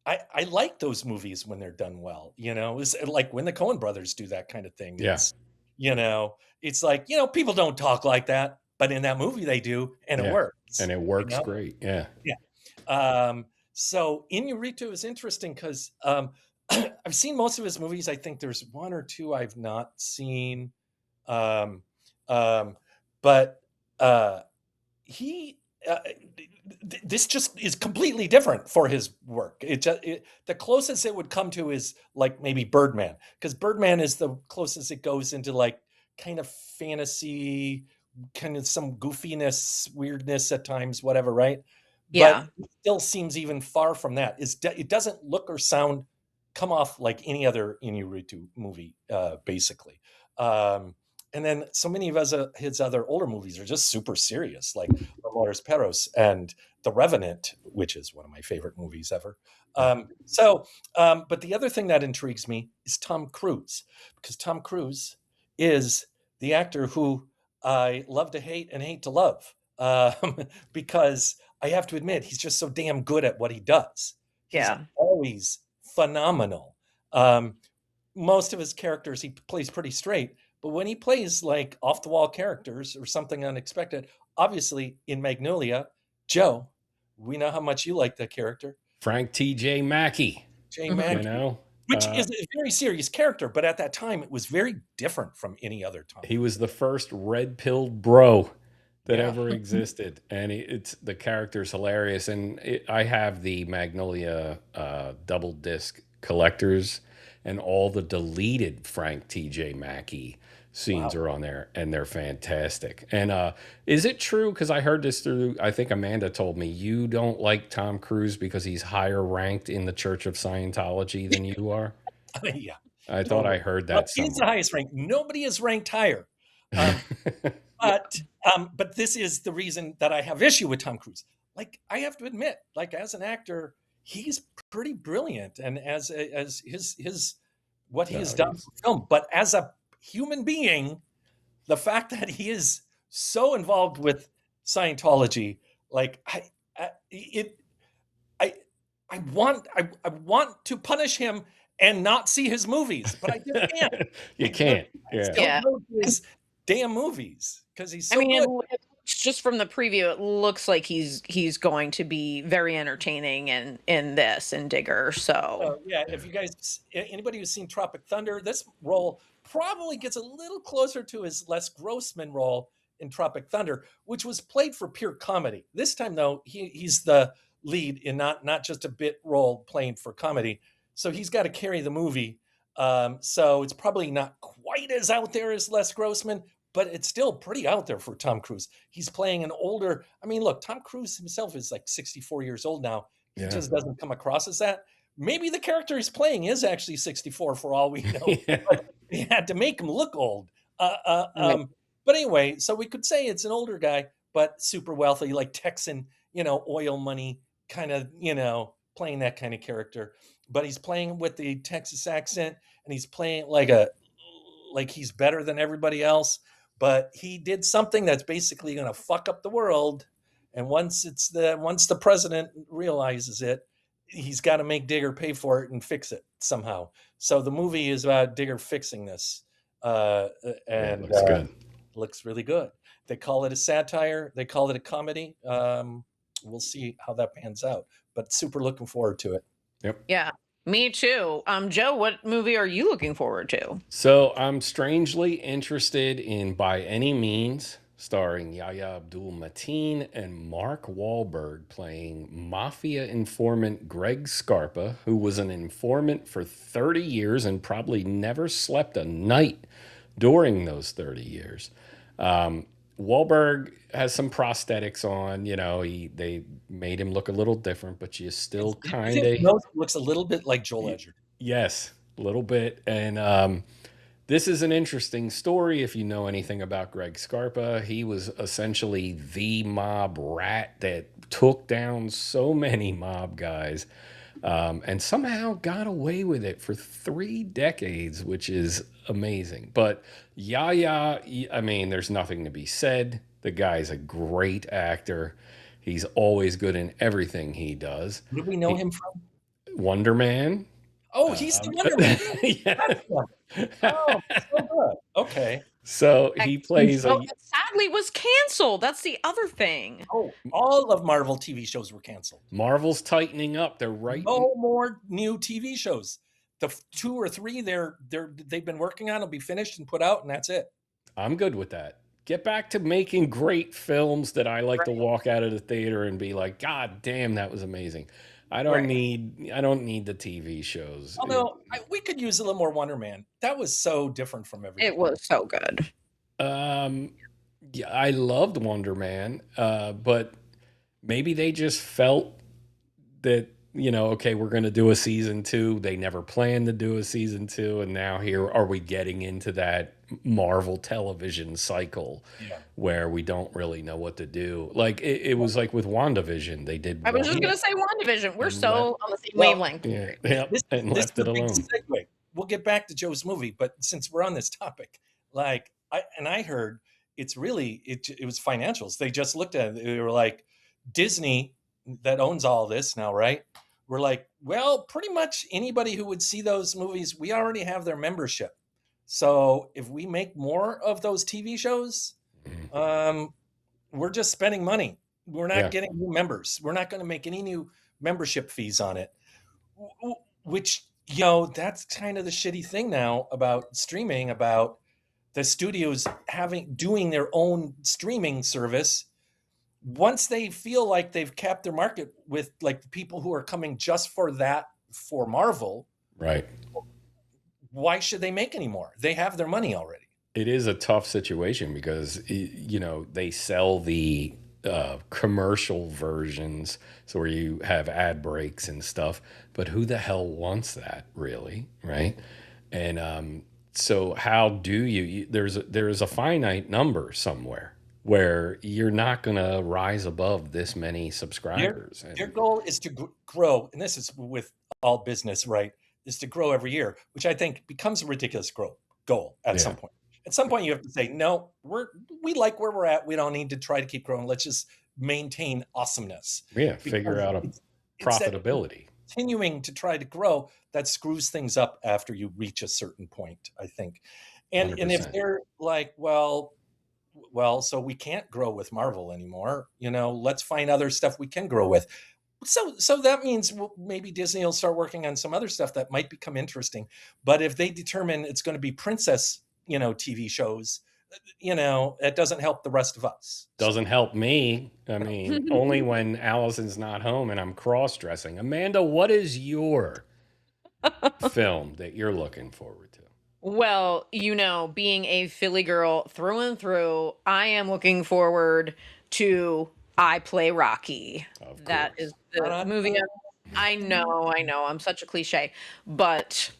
I like those movies when they're done well. It's like when the Coen Brothers do that kind of thing. Yeah. It's like, people don't talk like that, but in that movie they do, and it Yeah. works. And it works great. Yeah. So Iñárritu is interesting because I've seen most of his movies. I think there's one or two I've not seen, um, but he this just is completely different for his work. The closest it would come to is like maybe Birdman, because Birdman is the closest it goes into like kind of fantasy, kind of some goofiness, weirdness at times, whatever, right? But Yeah. it still seems even far from that. It doesn't look or come off like any other Inarritu movie, basically. And then so many of his other older movies are just super serious, like Amores Perros and The Revenant, which is one of my favorite movies ever. But the other thing that intrigues me is Tom Cruise, because Tom Cruise is the actor who I love to hate and hate to love, because I have to admit he's just so damn good at what he does. He's Yeah. always phenomenal. Most of his characters he plays pretty straight, but when he plays like off the wall characters or something unexpected, obviously in Magnolia, Joe, we know how much you like that character, Frank T.J. Mackey, Jay Mhm. you Mack, know, which is a very serious character, but at that time it was very different from any other Tom. he was the first red-pilled bro that Yeah. ever existed, and it's the character's hilarious. And I have the Magnolia double disc collectors, and all the deleted Frank T.J. Mackey scenes Wow. are on there, and they're fantastic. And is it true? Because I heard this through, I think Amanda told me, you don't like Tom Cruise because he's higher ranked in the Church of Scientology than you are. Yeah. I thought I heard that He's the somewhere. highest ranked. Nobody is ranked higher. Um, but this is the reason that I have issue with Tom Cruise. Like I have to admit, like as an actor, he's pretty brilliant, and as his what he has No, done for film. But as a human being, the fact that he is so involved with Scientology, like I I want to punish him and not see his movies, but I just can't. you can't. Yeah. Yeah. Don't go to his damn movies because he's I so mean, good. just from the preview, it looks like he's going to be very entertaining in this and Digger. So So yeah, if you guys, anybody who's seen Tropic Thunder, this role probably gets a little closer to his Les Grossman role in Tropic Thunder, which was played for pure comedy. This time though, he's the lead in not just a bit role playing for comedy. So he's got to carry the movie. So it's probably not quite as out there as Les Grossman, but it's still pretty out there for Tom Cruise. He's playing an older. I mean, look, Tom Cruise himself is like 64 years old now. He Yeah. just doesn't come across as that. Maybe the character he's playing is actually 64 for all we know. Yeah. But they had to make him look old. But anyway, so we could say it's an older guy, but super wealthy, like Texan, oil money, kind of, playing that kind of character. But he's playing with the Texas accent, and he's playing like he's better than everybody else. But he did something that's basically going to fuck up the world. And once the president realizes it, he's got to make Digger pay for it and fix it somehow. So the movie is about Digger fixing this, and looks good. Looks really good. They call it a satire. They call it a comedy. We'll see how that pans out. But super looking forward to it. Yep. yeah, me too. Joe, what movie are you looking forward to? So I'm strangely interested in By Any Means, starring Yahya Abdul-Mateen and Mark Wahlberg playing mafia informant Greg Scarpa, who was an informant for 30 years and probably never slept a night during those 30 years. Wahlberg has some prosthetics on, they made him look a little different, but you still kind of looks a little bit like Joel Edgerton. Yes, a little bit. And this is an interesting story if you know anything about Greg Scarpa. He was essentially the mob rat that took down so many mob guys, and somehow got away with it for 3 decades, which is amazing. But Yahya, I mean, there's nothing to be said. The guy's a great actor. He's always good in everything he does. Where do we know him from? Wonder Man. Oh, he's the Wonder Man. Yeah. Oh, so good. Okay. So he plays Oh, that sadly was canceled. That's the other thing. Oh, all of Marvel TV shows were canceled. Marvel's tightening up. They're right. No more new TV shows. The 2 or 3 they've been working on will be finished and put out, and that's it. I'm good with that. Get back to making great films that I like to Right. walk out of the theater and be like, God damn, that was amazing. Right. I don't need the TV shows. Although we could use a little more Wonder Man. That was so different from It everything. was so good. Um, yeah, I loved Wonder Man, but maybe they just felt that, okay, we're going to do a season two. They never planned to do a season two, and now here are we getting into that Marvel television cycle Yeah. where we don't really know what to do. Like it was like with WandaVision, they did I was one just gonna say WandaVision. We're and left, so on the same Well, wavelength. yeah, Right. yep, this and this is left a it big alone. segue. We'll get back to Joe's movie, but since we're on this topic, like I heard it's really it was financials. They just looked at it. They were like, Disney that owns all this now, right? We're like, well, pretty much anybody who would see those movies, we already have their membership. So if we make more of those TV shows, Mhm. we're just spending money. We're not Yeah, getting new members. We're not going to make any new membership fees on it. Which, that's kind of the shitty thing now about streaming, about the studios doing their own streaming service. Once they feel like they've capped their market with like the people who are coming just for that for Marvel, right. why should they make any more? They have their money already. It is a tough situation because they sell the commercial versions, so where you have ad breaks and stuff. But who the hell wants that, really, right? And so, how do there's a finite number somewhere where you're not going to rise above this many subscribers, Their and goal is to grow, and this is with all business, right? Is to grow every year, which I think becomes a ridiculous goal at yeah, some point. At some point, you have to say, no, we like where we're at. We don't need to try to keep growing. Let's just maintain awesomeness, yeah, figure because out a it's that profitability. continuing to try to grow that screws things up after you reach a certain point, I think. And if 100%. they're like, so we can't grow with Marvel anymore, let's find other stuff we can grow with. So that means maybe Disney will start working on some other stuff that might become interesting. But if they determine it's going to be princess, TV shows, it doesn't help the rest of us. Doesn't help me. I mean, only when Allison's not home and I'm cross dressing. Amanda, what is your film that you're looking forward to? Well, being a Philly girl through and through, I am looking forward to I Play Rocky. Of That course. is the movie. I know, I'm such a cliche, but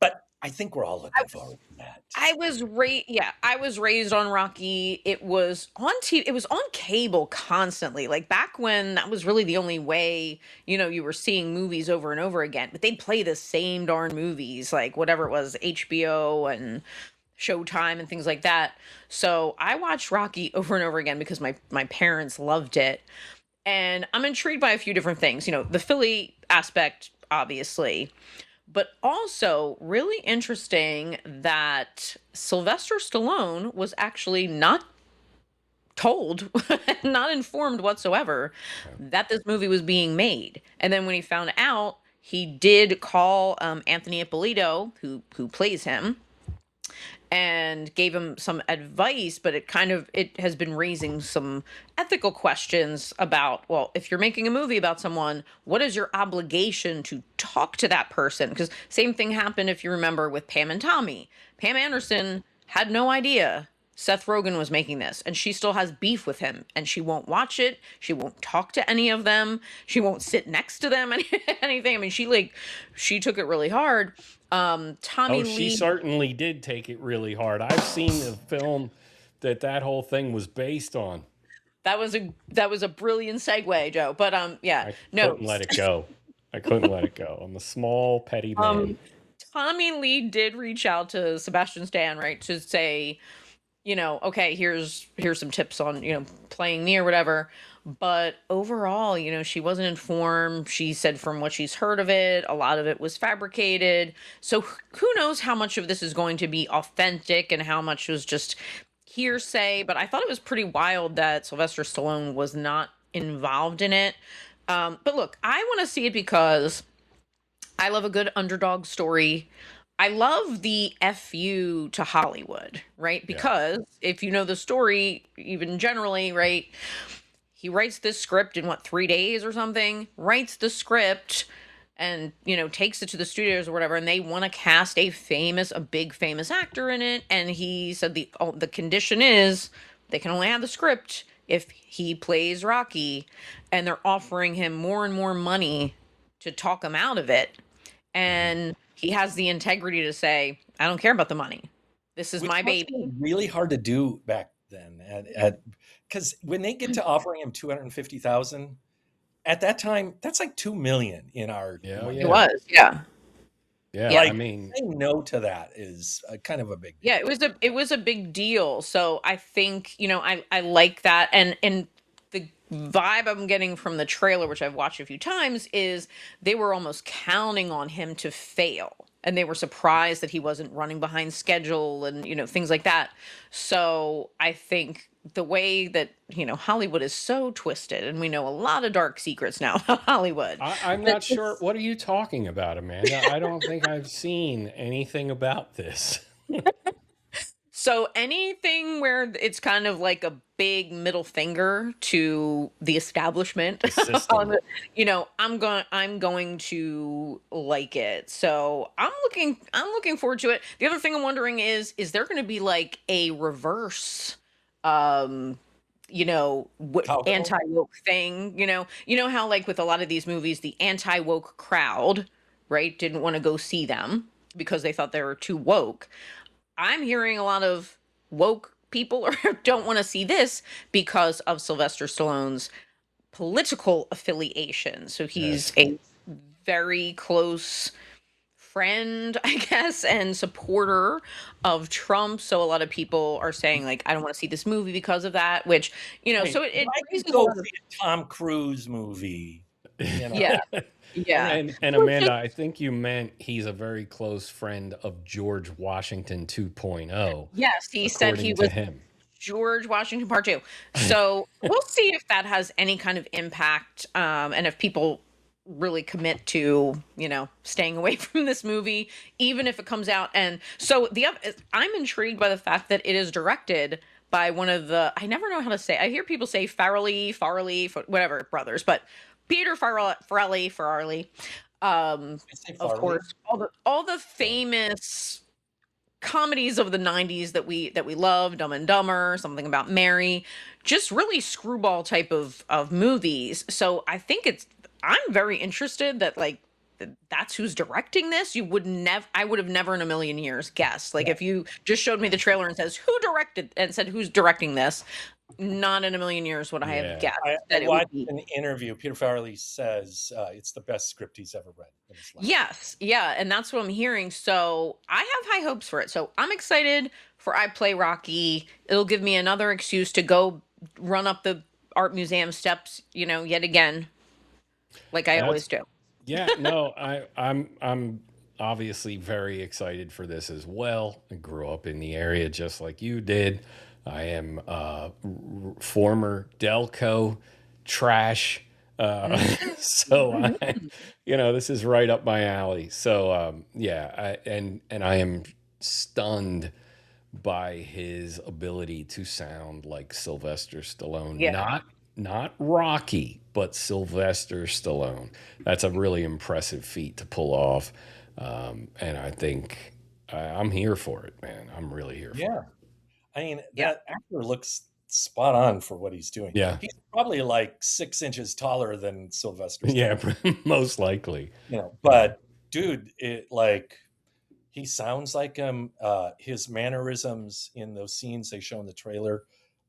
But I think we're all looking forward to that. I was raised on Rocky. It was on TV, it was on cable constantly. Like back when that was really the only way, you were seeing movies over and over again. But they'd play the same darn movies, like whatever it was, HBO and Showtime and things like that. So I watched Rocky over and over again because my parents loved it. And I'm intrigued by a few different things. The Philly aspect, obviously, but also really interesting that Sylvester Stallone was actually not told, not informed whatsoever that this movie was being made. And then when he found out, he did call Anthony Ippolito, who plays him, and gave him some advice, but it has been raising some ethical questions about, well, if you're making a movie about someone, what is your obligation to talk to that person? Because same thing happened, if you remember, with Pam and Tommy. Pam Anderson had no idea Seth Rogen was making this, and she still has beef with him, and she won't watch it. She won't talk to any of them. She won't sit next to them, anything. I mean, she took it really hard. Tommy Oh, she Lee. certainly did take it really hard. I've seen the film that whole thing was based on. That was a brilliant segue, Joe. But yeah, I no. couldn't let it go. I couldn't let it go. I'm a small, petty man. Tommy Lee did reach out to Sebastian Stan, right, to say, okay, here's some tips on, playing me or whatever. But overall, she wasn't informed. She said from what she's heard of it, a lot of it was fabricated. So who knows how much of this is going to be authentic and how much was just hearsay. But I thought it was pretty wild that Sylvester Stallone was not involved in it. But look, I want to see it because I love a good underdog story. I love the FU to Hollywood, right? Yeah. Because if you know the story, even generally, right, he writes this script in what, 3 days or something, writes the script and, takes it to the studios or whatever, and they want to cast a big famous actor in it. And he said the condition is they can only have the script if he plays Rocky, and they're offering him more and more money to talk him out of it. Mhm. And he has the integrity to say, I don't care about the money. This is Which my must be baby. really hard to do back then. At because when they get to offering him 250,000 at that time, that's like 2 million in our Yeah, oh, money. It yeah. was, yeah. Yeah, Yeah. I Like mean, saying no to that is kind of a big Yeah, deal. it was a big deal. So I think, I like that. And the vibe I'm getting from the trailer, which I've watched a few times, is they were almost counting on him to fail. And they were surprised that he wasn't running behind schedule and, things like that. So I think the way that, Hollywood is so twisted, and we know a lot of dark secrets now about Hollywood. I'm That not sure. What are you talking about, Amanda? I don't think I've seen anything about this. So anything where it's kind of like a big middle finger to the establishment, The system. I'm going to like it. So I'm looking forward to it. The other thing I'm wondering is there going to be like a reverse um Cowgirl? anti-woke thing, how like with a lot of these movies the anti-woke crowd, right, didn't want to go see them because they thought they were too woke. I'm hearing a lot of woke people or don't want to see this because of Sylvester Stallone's political affiliation. So he's Yes. a very close friend, I guess, and supporter of Trump. So a lot of people are saying like, I don't want to see this movie because of that, which, Right. so it I could raises a go lot of, see a Tom Cruise movie, you know. yeah, yeah. And Well, Amanda, I think you meant he's a very close friend of George Washington 2.0, yes, he said he according to was him. George Washington Part Two. So we'll see if that has any kind of impact, and if people really commit to staying away from this movie, even if it comes out. And so I'm intrigued by the fact that it is directed by one of the, I never know how to say. I hear people say Farley, whatever brothers, but Peter Farrelly. I say Of Farley. course, all the So, famous comedies of the 90s that we love, Dumb and Dumber, Something About Mary, just really screwball type of movies. So I'm very interested that like that's who's directing this. I would have never in a million years guessed. Like Yeah. if you just showed me the trailer and says who directed and said who's directing this, not in a million years would I have yeah. guessed I that it would watched be. an interview. Peter Farrelly says it's the best script he's ever read in his life. Yes, yeah, and that's what I'm hearing. So I have high hopes for it. So I'm excited for I Play Rocky. It'll give me another excuse to go run up the art museum steps, yet again, like I That's always do. yeah, no, I'm obviously very excited for this as well. I grew up in the area just like you did. I am former Delco trash. So Mhm. this is right up my alley. So yeah, and I am stunned by his ability to sound like Sylvester Stallone. Yeah. Not Rocky, but Sylvester Stallone. That's a really impressive feat to pull off. And I think I'm here for it, man. I'm really here for Yeah. it. I mean, Yeah. that actor looks spot on for what he's doing. Yeah. He's probably like 6 inches taller than Sylvester Yeah, Stallone, most likely. Yeah. but dude, he sounds like him. His mannerisms in those scenes they show in the trailer,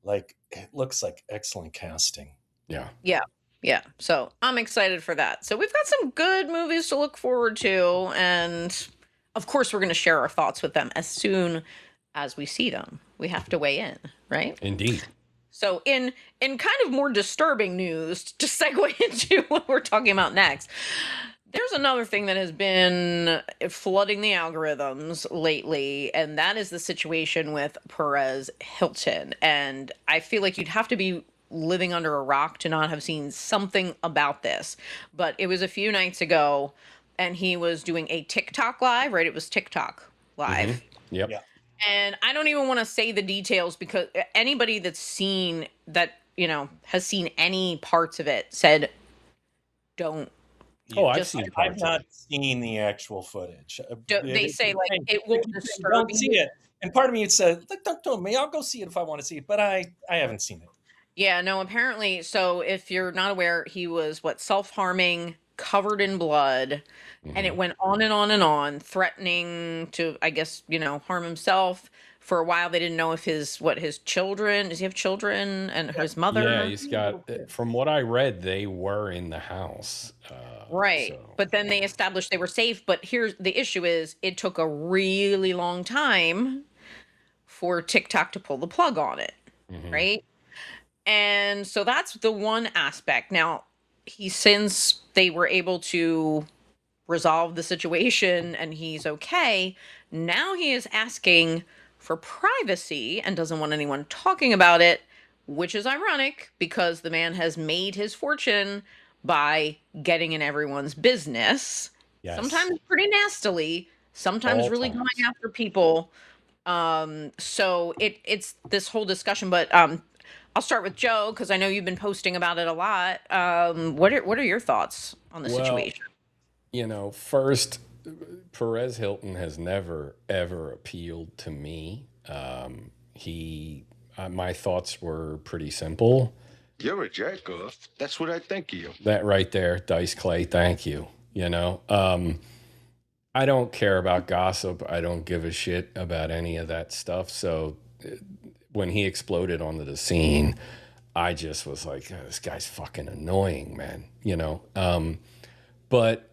like it looks like excellent casting. Yeah. Yeah. Yeah. So I'm excited for that. So we've got some good movies to look forward to. And of course, we're going to share our thoughts with them as soon as we see them. We have to weigh in, right? Indeed. So in kind of more disturbing news, to segue into what we're talking about next, there's another thing that has been flooding the algorithms lately, and that is the situation with Perez Hilton. And I feel like you'd have to be living under a rock to not have seen something about this. But it was a few nights ago. and he was doing a TikTok live, right? It was TikTok live. Yep. Yeah. And I don't even want to say the details because anybody that's seen that, has seen any parts of it said, don't. Oh, I've Just seen I've parts of not it. seen the actual footage. They say, like, Hey, it will they keep saying, disturb don't see you. it. And part of me said, look, don't tell me. I'll go see it if I want to see it. But I haven't seen it. Yeah, no, apparently. So if you're not aware, he was self-harming, covered in blood, and it went on and on and on, threatening to, I guess, harm himself. For a while, they didn't know if his children, does he have children, and his Yeah, mother? he's got. From what I read, they were in the house. Right. So But then they established they were safe. But here's the issue is it took a really long time for TikTok to pull the plug on it. Right. And so that's the one aspect. Now, since they were able to resolve the situation and he's okay, now he is asking for privacy and doesn't want anyone talking about it, which is ironic because the man has made his fortune by getting in everyone's business, yes, sometimes pretty nastily, sometimes all really going times. after people. So it's this whole discussion, but I'll start with Joe because I know you've been posting about it a lot. What are your thoughts on the Well, situation? first, Perez Hilton has never ever appealed to me. My thoughts were pretty simple. You're a jack off. That's what I think of you. That right there, Dice Clay. Thank you. I don't care about gossip. I don't give a shit about any of that stuff. So when he exploded onto the scene, I just was like, "Oh, this guy's fucking annoying, man." But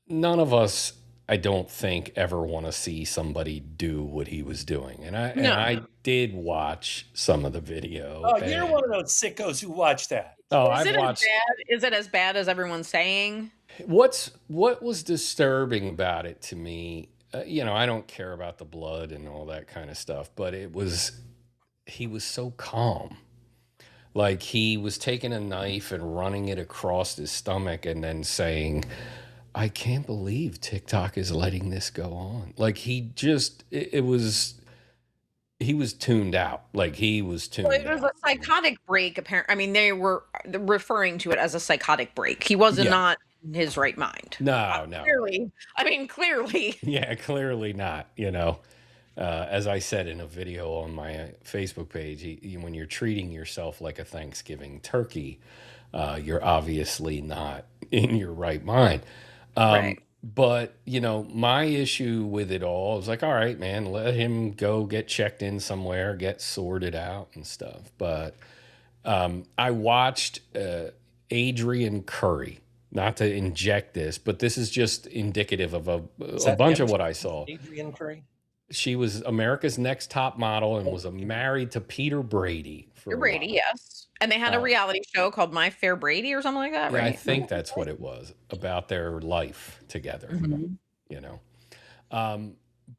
none of us, I don't think, ever want to see somebody do what he was doing. And I No. did watch some of the video. Oh, you're And one of those sickos who watch that. Is I've it as watched. bad? Is it as bad as everyone's saying? What was disturbing about it to me? I don't care about the blood and all that kind of stuff, but he was so calm. Like he was taking a knife and running it across his stomach and then saying, I can't believe TikTok is letting this go on. Like he was tuned out. Like he was Well, tuned it was a out. psychotic break. Apparently, I mean, they were referring to it as a psychotic break. He was Yeah. not in his right mind. No. Clearly, I mean, clearly. Yeah, clearly not. As I said in a video on my Facebook page, when you're treating yourself like a Thanksgiving turkey, you're obviously not in your right mind. Right. But, my issue with it all is like, all right, man, let him go get checked in somewhere, get sorted out and stuff. But I watched Adrian Curry, not to inject this, but this is just indicative of Is a that bunch him? of what I saw. Adrian Curry? She was America's Next Top Model and was married to Peter Brady for You're a Brady, while. yes. And they had a reality show called My Fair Brady or something like that, Yeah, I right? think that's what it was about their life together. Mhm. you know.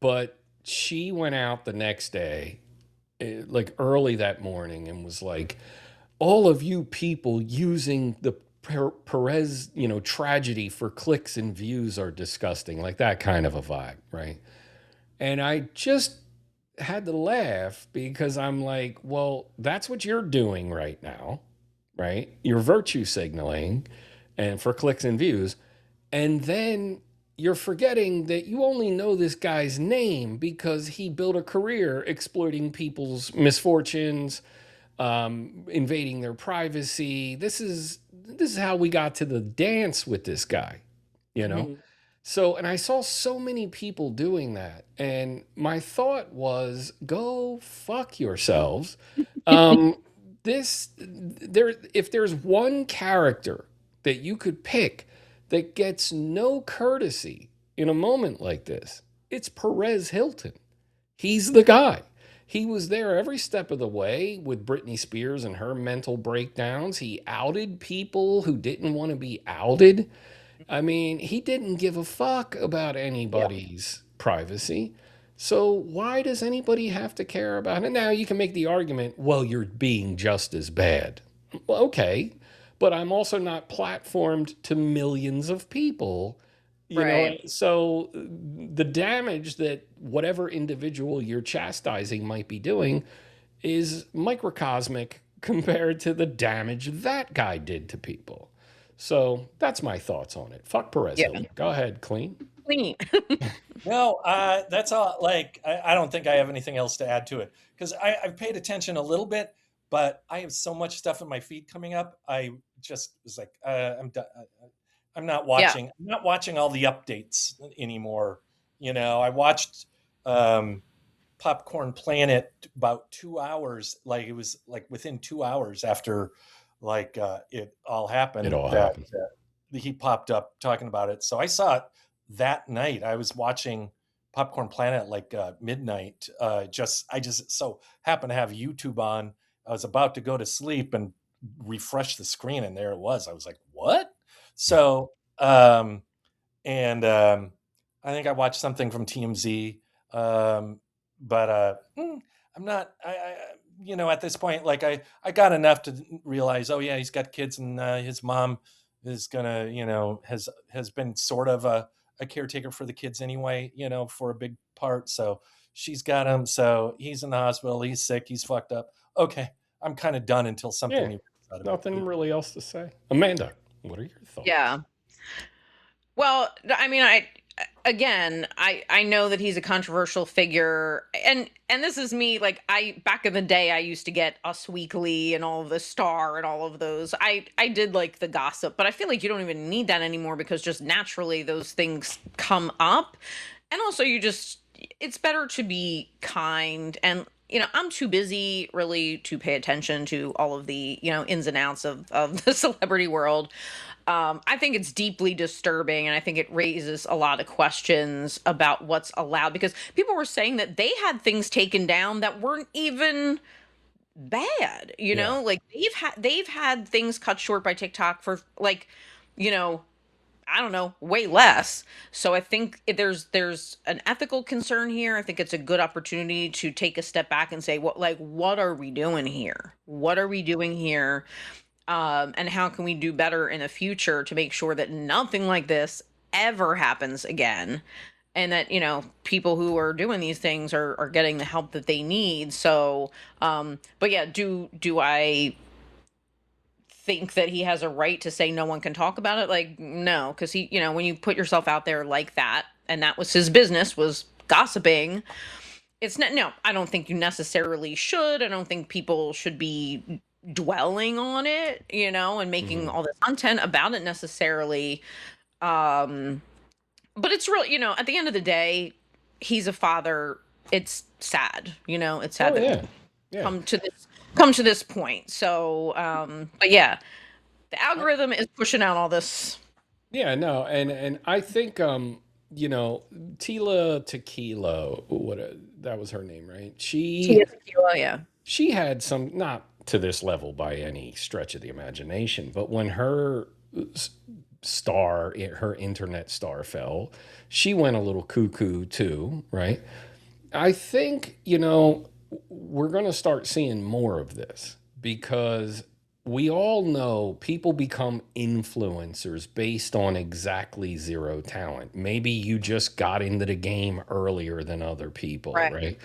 But she went out the next day, like early that morning, and was like, all of you people using the Perez, tragedy for clicks and views are disgusting, like that kind of a vibe, right? And I just had to laugh because I'm like, well, that's what you're doing right now, right? You're virtue signaling and for clicks and views. And then you're forgetting that you only know this guy's name because he built a career exploiting people's misfortunes, invading their privacy. This is how we got to the dance with this guy, you know? So, and I saw so many people doing that. And my thought was, go fuck yourselves. If there's one character that you could pick that gets no courtesy in a moment like this, it's Perez Hilton. He's the guy. He was there every step of the way with Britney Spears and her mental breakdowns. He outed people who didn't want to be outed. I mean, he didn't give a fuck about anybody's privacy. So why does anybody have to care about it? Now you can make the argument, well, you're being just as bad. Well, okay, but I'm also not platformed to millions of people You know, Right. so the damage that whatever individual you're chastising might be doing is microcosmic compared to the damage that guy did to people. So that's my thoughts on it. Fuck Perez Yeah. Hilton. Go ahead, clean. Clean. No, that's all. Like, I don't think I have anything else to add to it because I've paid attention a little bit, but I have so much stuff in my feed coming up. I just was like, I'm done. I'm not Yeah. watching. I'm not watching all the updates anymore. I watched um, Popcorn Planet about 2 hours. Like it was like within 2 hours after like it all It happened all that happened. he popped up talking about it. So I saw it that night. I was watching Popcorn Planet at like midnight. I just so happened to have YouTube on. I was about to go to sleep and refresh the screen, and there it was. I was like, "What?" So, and I think I watched something from TMZ. But I'm not. At this point, like I got enough to realize, oh yeah, he's got kids, and his mom is gonna, has been sort of a caretaker for the kids anyway, for a big part. So she's got him. So he's in the hospital. He's sick. He's fucked up. Okay, I'm kind of done until something Yeah, new comes out of it. nothing really else to say. Amanda, what are your thoughts? Yeah. Well, I mean, I know that he's a controversial figure, and this is me. Like, I back in the day, I used to get Us Weekly and all of the Star and all of those. I did like the gossip, but I feel like you don't even need that anymore because just naturally those things come up, and also it's better to be kind. And I'm too busy really to pay attention to all of the ins and outs of the celebrity world. I think it's deeply disturbing, and I think it raises a lot of questions about what's allowed because people were saying that they had things taken down that weren't even bad. Yeah. Like they've had things cut short by TikTok for like, you know, I don't know, way less. So I think there's an ethical concern here. I think it's a good opportunity to take a step back and say, what are we doing here? What are we doing here? And how can we do better in the future to make sure that nothing like this ever happens again, and that people who are doing these things are getting the help that they need. So but yeah, do I think that he has a right to say no one can talk about it? Like, no, because he, when you put yourself out there like that, and that was his business, was gossiping, it's not. No, I don't think you necessarily should. I don't think people should be dwelling on it, and making Hmm. all this content about it necessarily. Um, but it's really, at the end of the day, he's a father. It's sad, it's sad Oh that yeah. Yeah. come to this point. So, but yeah, the algorithm is pushing out all this. Yeah, no, and I think Tila Tequila, that was her name, right? She Tia Tequila, yeah. she had some, not to this level by any stretch of the imagination, but when her her internet star fell, she went a little cuckoo too, right? I think, we're going to start seeing more of this because we all know people become influencers based on exactly zero talent. Maybe you just got into the game earlier than other people, Right. right?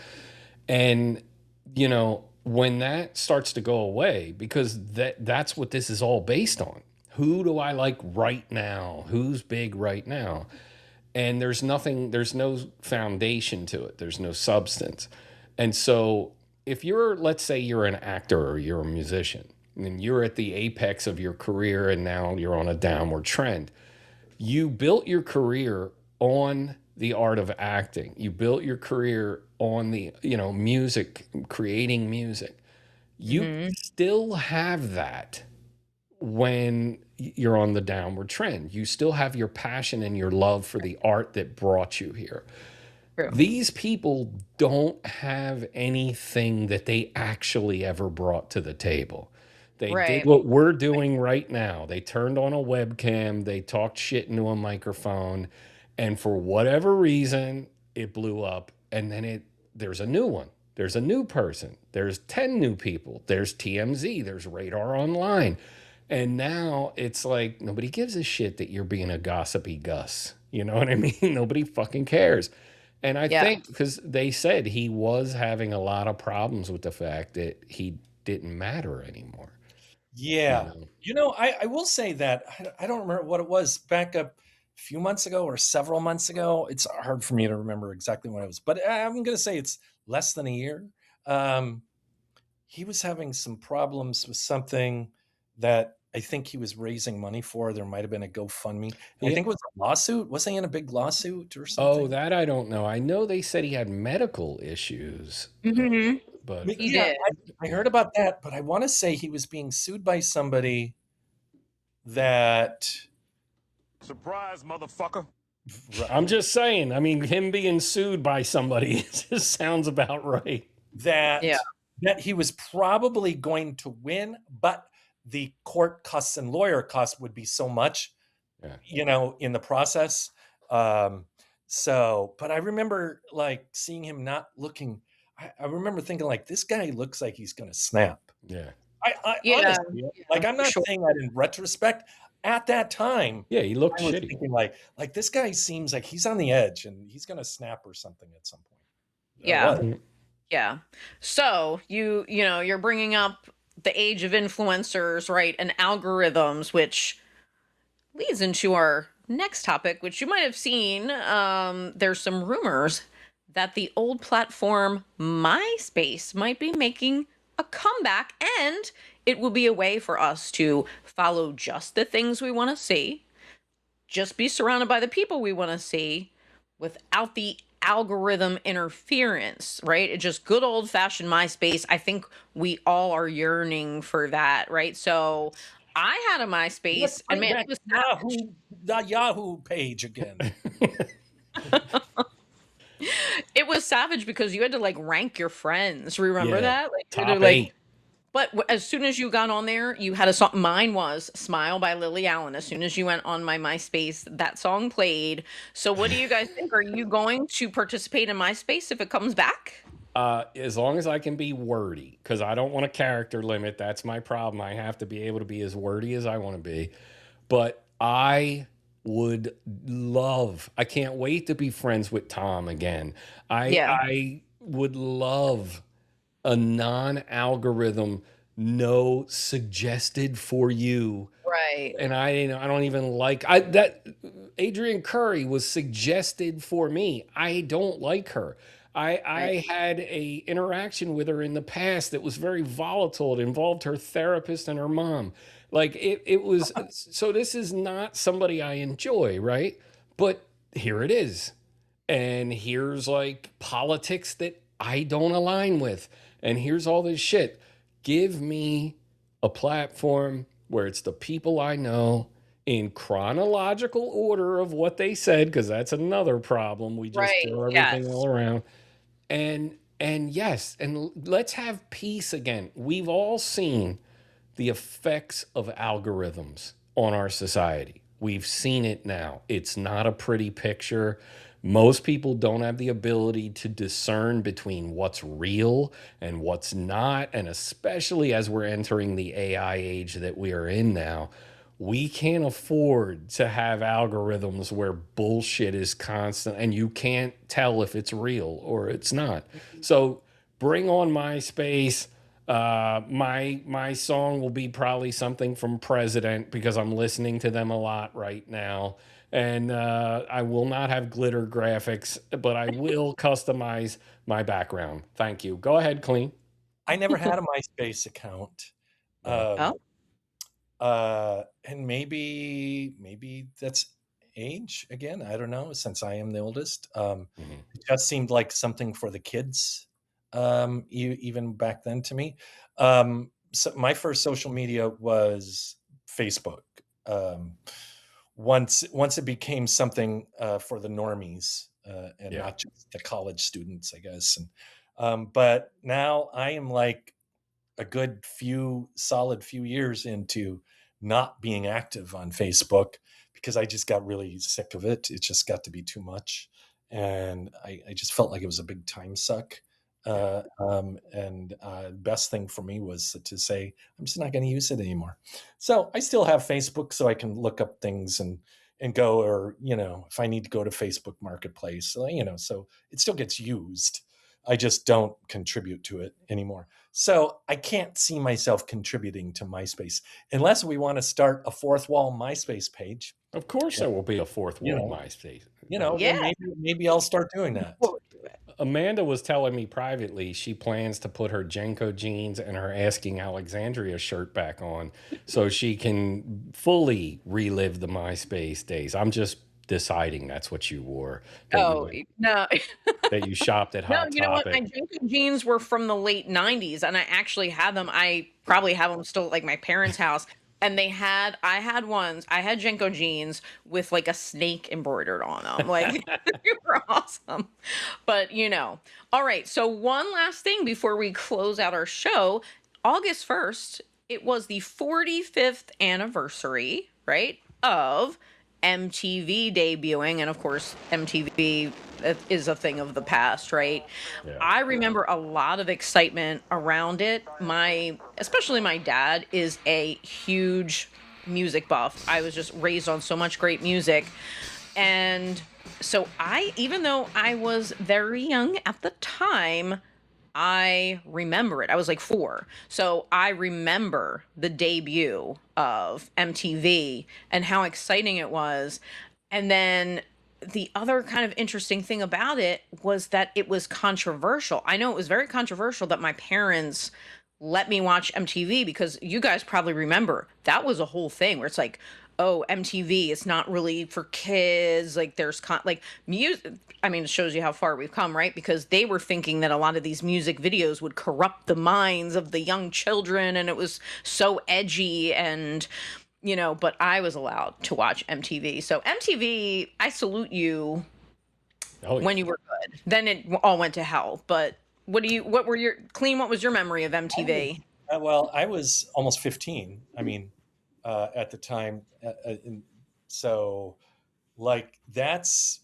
And when that starts to go away, because that's what this is all based on. Who do I like right now? Who's big right now? And there's no foundation to it. There's no substance. And so if let's say you're an actor or you're a musician and you're at the apex of your career and now you're on a downward trend, you built your career on the art of acting. You built your career on the, music, creating music. You Hmm. still have that when you're on the downward trend. You still have your passion and your love for the art that brought you here. True. These people don't have anything that they actually ever brought to the table. They did Right. what we're doing right now. They turned on a webcam, they talked shit into a microphone, and for whatever reason, it blew up. And then there's a new one. There's a new person. There's 10 new people. There's TMZ. There's Radar Online. And now it's like nobody gives a shit that you're being a gossipy Gus. You know what I mean? Nobody fucking cares. And I Yeah. think because they said he was having a lot of problems with the fact that he didn't matter anymore. You Yeah. know? I will say that I don't remember what it was back a few months ago or several months ago. It's hard for me to remember exactly when it was, but I'm going to say it's less than a year. Um, he was having some problems with something that I think he was raising money for. There might have been a GoFundMe. And I Yeah. think it was a lawsuit. Was he in a big lawsuit or Oh, something? that I don't know. I know they said he had medical issues, Hmm. but He Yeah, did. I heard about that, but I want to say he was being sued by somebody that Surprise, motherfucker. I'm just saying. I mean, him being sued by somebody just sounds about right. Yeah. that he was probably going to win, but the court costs and lawyer costs would be so much, Yeah. in the process. Um, but I remember like seeing him not looking. I remember thinking like this guy looks like he's going to snap. Yeah. I Yeah. honestly, Yeah, like I'm for not sure. saying that in retrospect. At that time, Yeah, he looked I was shitty. thinking like this guy seems like he's on the edge and he's going to snap or something at some point. Yeah. What? Yeah. So you're bringing up the age of influencers, right? And algorithms, which leads into our next topic, which you might have seen. There's some rumors that the old platform MySpace might be making a comeback, and it will be a way for us to follow just the things we want to see, just be surrounded by the people we want to see without the algorithm interference, right? It's just good old fashioned MySpace. I think we all are yearning for that, right? So I had a Let's MySpace, and bring man, back the Yahoo page again. it was savage because you had to like rank your friends. Remember Yeah. that? Like you had to Top like. 8. But as soon as you got on there, you had a song. Mine was "Smile" by Lily Allen. As soon as you went on my MySpace, that song played. So, what do you guys think? Are you going to participate in MySpace if it comes back? As long as I can be wordy, because I don't want a character limit. That's my problem. I have to be able to be as wordy as I want to be. But I would love, I can't wait to be friends with Tom again. Yeah. I would love a non-algorithm, no suggested for you. Right. And I don't even like I that Adrian Curry was suggested for me. I don't like her. Right. I had a interaction with her in the past that was very volatile. It involved her therapist and her mom. Like it was so this is not somebody I enjoy, right? But here it is. And here's like politics that I don't align with. And here's all this shit. Give me a platform where it's the people I know in chronological order of what they said, because that's another problem. We just Right. throw everything Yes. all around. And yes, and let's have peace again. We've all seen the effects of algorithms on our society. We've seen it now. It's not a pretty picture. Most people don't have the ability to discern between what's real and what's not. And especially as we're entering the AI age that we are in now, we can't afford to have algorithms where bullshit is constant and you can't tell if it's real or it's not. So bring on MySpace. My song will be probably something from President because I'm listening to them a lot right now. And I will not have glitter graphics, but I will customize my background. Thank you. Go ahead, Clean. I never had a MySpace account. Yeah. Um, Oh, and maybe that's age again. I don't know, since I am the oldest. Mhm. It just seemed like something for the kids, even back then to me. So my first social media was Facebook. Um, once it became something for the normies, and Yeah. not just the college students, I guess. But now I am like a good solid few years into not being active on Facebook because I just got really sick of it. It just got to be too much. And I just felt like it was a big time suck. Best thing for me was to say, I'm just not going to use it anymore. So I still have Facebook, so I can look up things and go, or if I need to go to Facebook Marketplace, so it still gets used. I just don't contribute to it anymore. So I can't see myself contributing to MySpace unless we want to start a fourth wall MySpace page. Of course, there will be a fourth You wall know, MySpace. then Yeah. maybe I'll start doing that. Amanda was telling me privately she plans to put her Jenko jeans and her Asking Alexandria shirt back on so she can fully relive the MySpace days. I'm just deciding that's what you wore. Oh, no. That you shopped at No, Hot you know what? My Topic. Jenko jeans were from the late 90s, and I actually had them. I probably have them still at like my parents' house. And I had ones, I had Jenko jeans with like a snake embroidered on them. Like, they were awesome. But, all right. So, one last thing before we close out our show. August 1st, it was the 45th anniversary, right, of MTV debuting. And of course, MTV is a thing of the past, right? Yeah. I remember a lot of excitement around it. Especially my dad is a huge music buff. I was just raised on so much great music. And so even though I was very young at the time, I remember it. I was like 4. So I remember the debut of MTV and how exciting it was. And then the other kind of interesting thing about it was that it was controversial. I know it was very controversial that my parents let me watch MTV, because you guys probably remember that was a whole thing where it's like, oh, MTV, it's not really for kids. Like there's like music. I mean, it shows you how far we've come, right? Because they were thinking that a lot of these music videos would corrupt the minds of the young children, and it was so edgy and but I was allowed to watch MTV. So MTV, I salute you Oh, yeah. when you were good. Then it all went to hell. But what was your memory of MTV? Well, I was almost 15. I mean, at the time, so like that's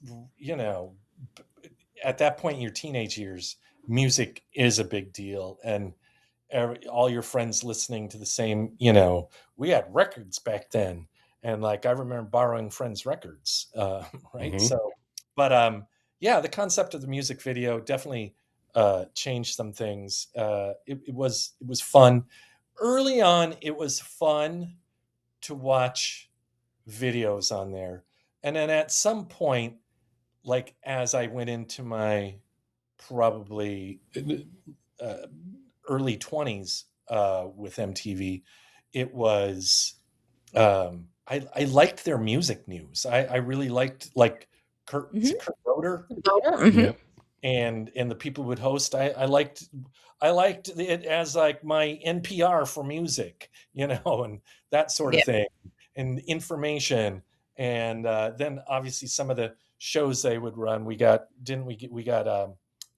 at that point in your teenage years, music is a big deal, and all your friends listening to the same. We had records back then, and like I remember borrowing friends' records, right? Mhm. So, but yeah, the concept of the music video definitely changed some things. It was fun early on. It was fun to watch videos on there, and then at some point, like as I went into my probably uh, early 20s with MTV, it was I liked their music news. I really liked like Kurt, is it Kurt Roeder, Mhm. Yep. and the people who would host. I liked it as like my NPR for music, and that sort of Yeah. thing, and information, and then obviously some of the shows they would run. We got didn't we get we got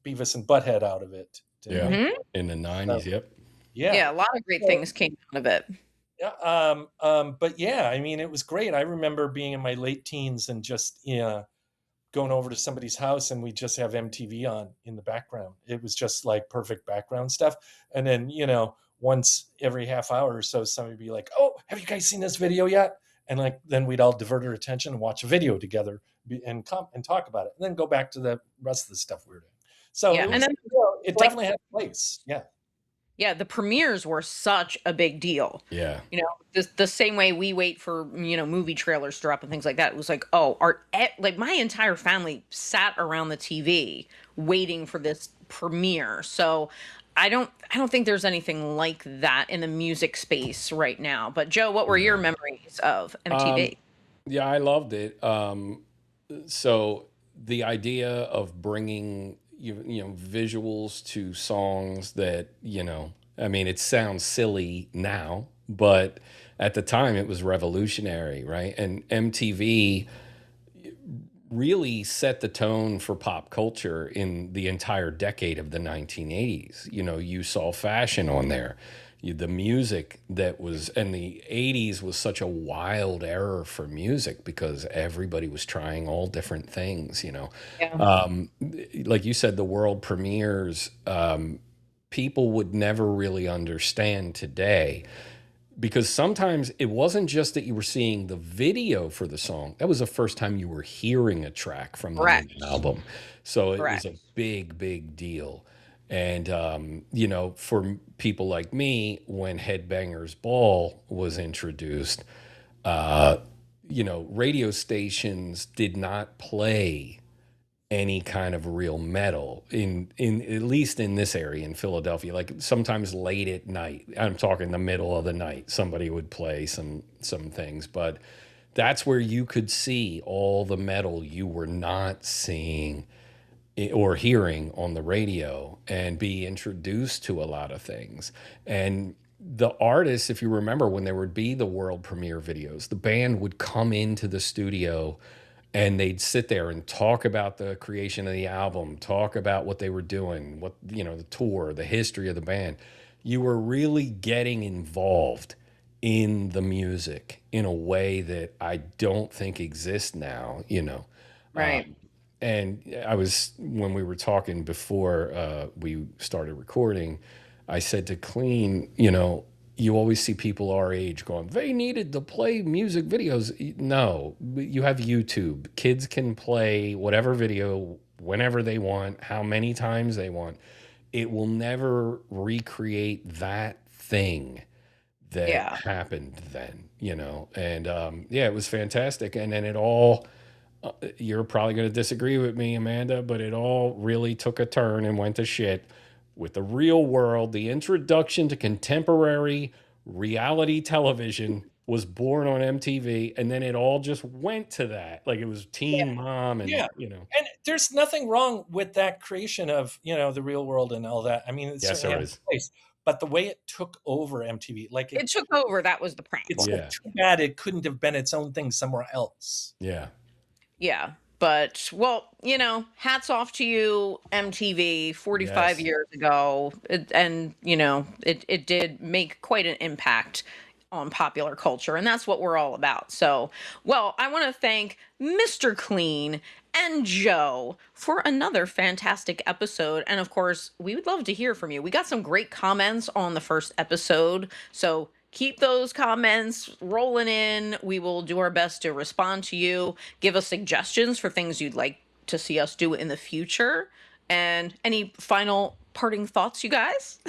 Beavis and Butthead out of it, didn't Yeah. we? Mhm. In the 90s. Yep. Yeah. Yeah, a lot of great So, things came out of it. yeah, but yeah, I mean, it was great. I remember being in my late teens and just going over to somebody's house and we just have MTV on in the background. It was just like perfect background stuff. And then once every half hour or so, somebody would be like, "Oh, have you guys seen this video yet?" And like then we'd all divert our attention and watch a video together and talk about it, and then go back to the rest of the stuff we were doing. So Yeah, it and was, then it like definitely had a place. Yeah. yeah, the premieres were such a big deal. Yeah. The same way we wait for movie trailers to drop and things like that. It was like, oh, like my entire family sat around the TV waiting for this premiere. So I don't think there's anything like that in the music space right now. But Joe, what were your No. memories of MTV? Yeah, I loved it. So the idea of bringing visuals to songs that I mean, it sounds silly now, but at the time it was revolutionary, right? And MTV really set the tone for pop culture in the entire decade of the 1980s. You saw fashion on there. the music that was, and the 80s was such a wild era for music because everybody was trying all different things, you know. Yeah. Like you said, the world premieres, people would never really understand today because sometimes it wasn't just that you were seeing the video for the song. That was the first time you were hearing a track from the new Correct. album. So it was Correct. a big, big deal. And, you know, for people like me, when Headbangers Ball was introduced, uh, you know, radio stations did not play any kind of real metal in at least in this area in Philadelphia. Like sometimes late at night, I'm talking the middle of the night, somebody would play some things, but that's where you could see all the metal you were not seeing or hearing on the radio and be introduced to a lot of things. And the artists, if you remember, when there would be the world premiere videos, the band would come into the studio and they'd sit there and talk about the creation of the album, talk about what they were doing, what, you know, the tour, the history of the band. You were really getting involved in the music in a way that I don't think exists now, you know. Right. And I was, when we were talking before we started recording, I said to Clean, you know, you always see people our age going, they needed to play music videos. No, you have YouTube. Kids can play whatever video whenever they want, how many times they want. It will never recreate that thing that Yeah. happened then, you know. And yeah, it was fantastic. And then it all, you're probably going to disagree with me, Amanda, but it all really took a turn and went to shit with the real world. The introduction to contemporary reality television was born on MTV, and then it all just went to that. Like it was Teen Mom, and Yeah. you know. And there's nothing wrong with that creation of, you know, the real world and all that. I mean, it Yes, certainly there has is. a place. But the way it took over MTV, like It took over. That was the it's problem. Yeah. too bad it couldn't have been its own thing somewhere else. Yeah. Yeah. But, well, you know, hats off to you, MTV, 45 Yes. years ago. And, you know, it did make quite an impact on popular culture. And that's what we're all about. So, well, I want to thank Mr. Clean and Joe for another fantastic episode. And of course, we would love to hear from you. We got some great comments on the first episode. So, keep those comments rolling in. We will do our best to respond to you. Give us suggestions for things you'd like to see us do in the future. And any final parting thoughts, you guys?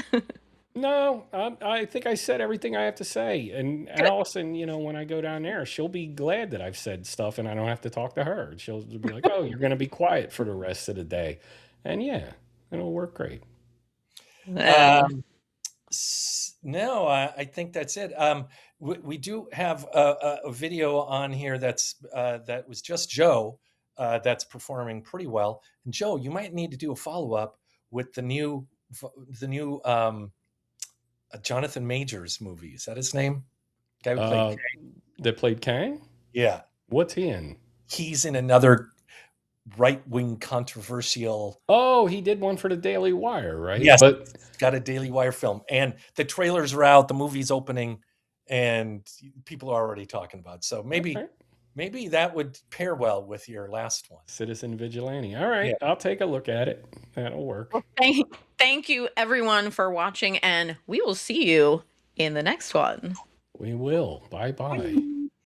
No, I think I said everything I have to say. And Good. Allison, you know, when I go down there, she'll be glad that I've said stuff and I don't have to talk to her. She'll be like, oh, you're going to be quiet for the rest of the day. And yeah, it'll work great. And No, I think that's it. We do have a video on here that was just Joe that's performing pretty well. And Joe, you might need to do a follow up with the new Jonathan Majors movie. Is that his name? Guy who played Kang? That played Kang? Yeah, What's he in? he's in another right wing controversial. Oh, he did one for the Daily Wire, right? Yes, But got a Daily Wire film, and the trailers are out. The movie's opening, and people are already talking about it. So maybe okay. maybe that would pair well with your last one. Citizen Vigilante. All right, Yeah. I'll take a look at it. That'll work. thank you, everyone, for watching. And we will see you in the next one. We will. Bye bye.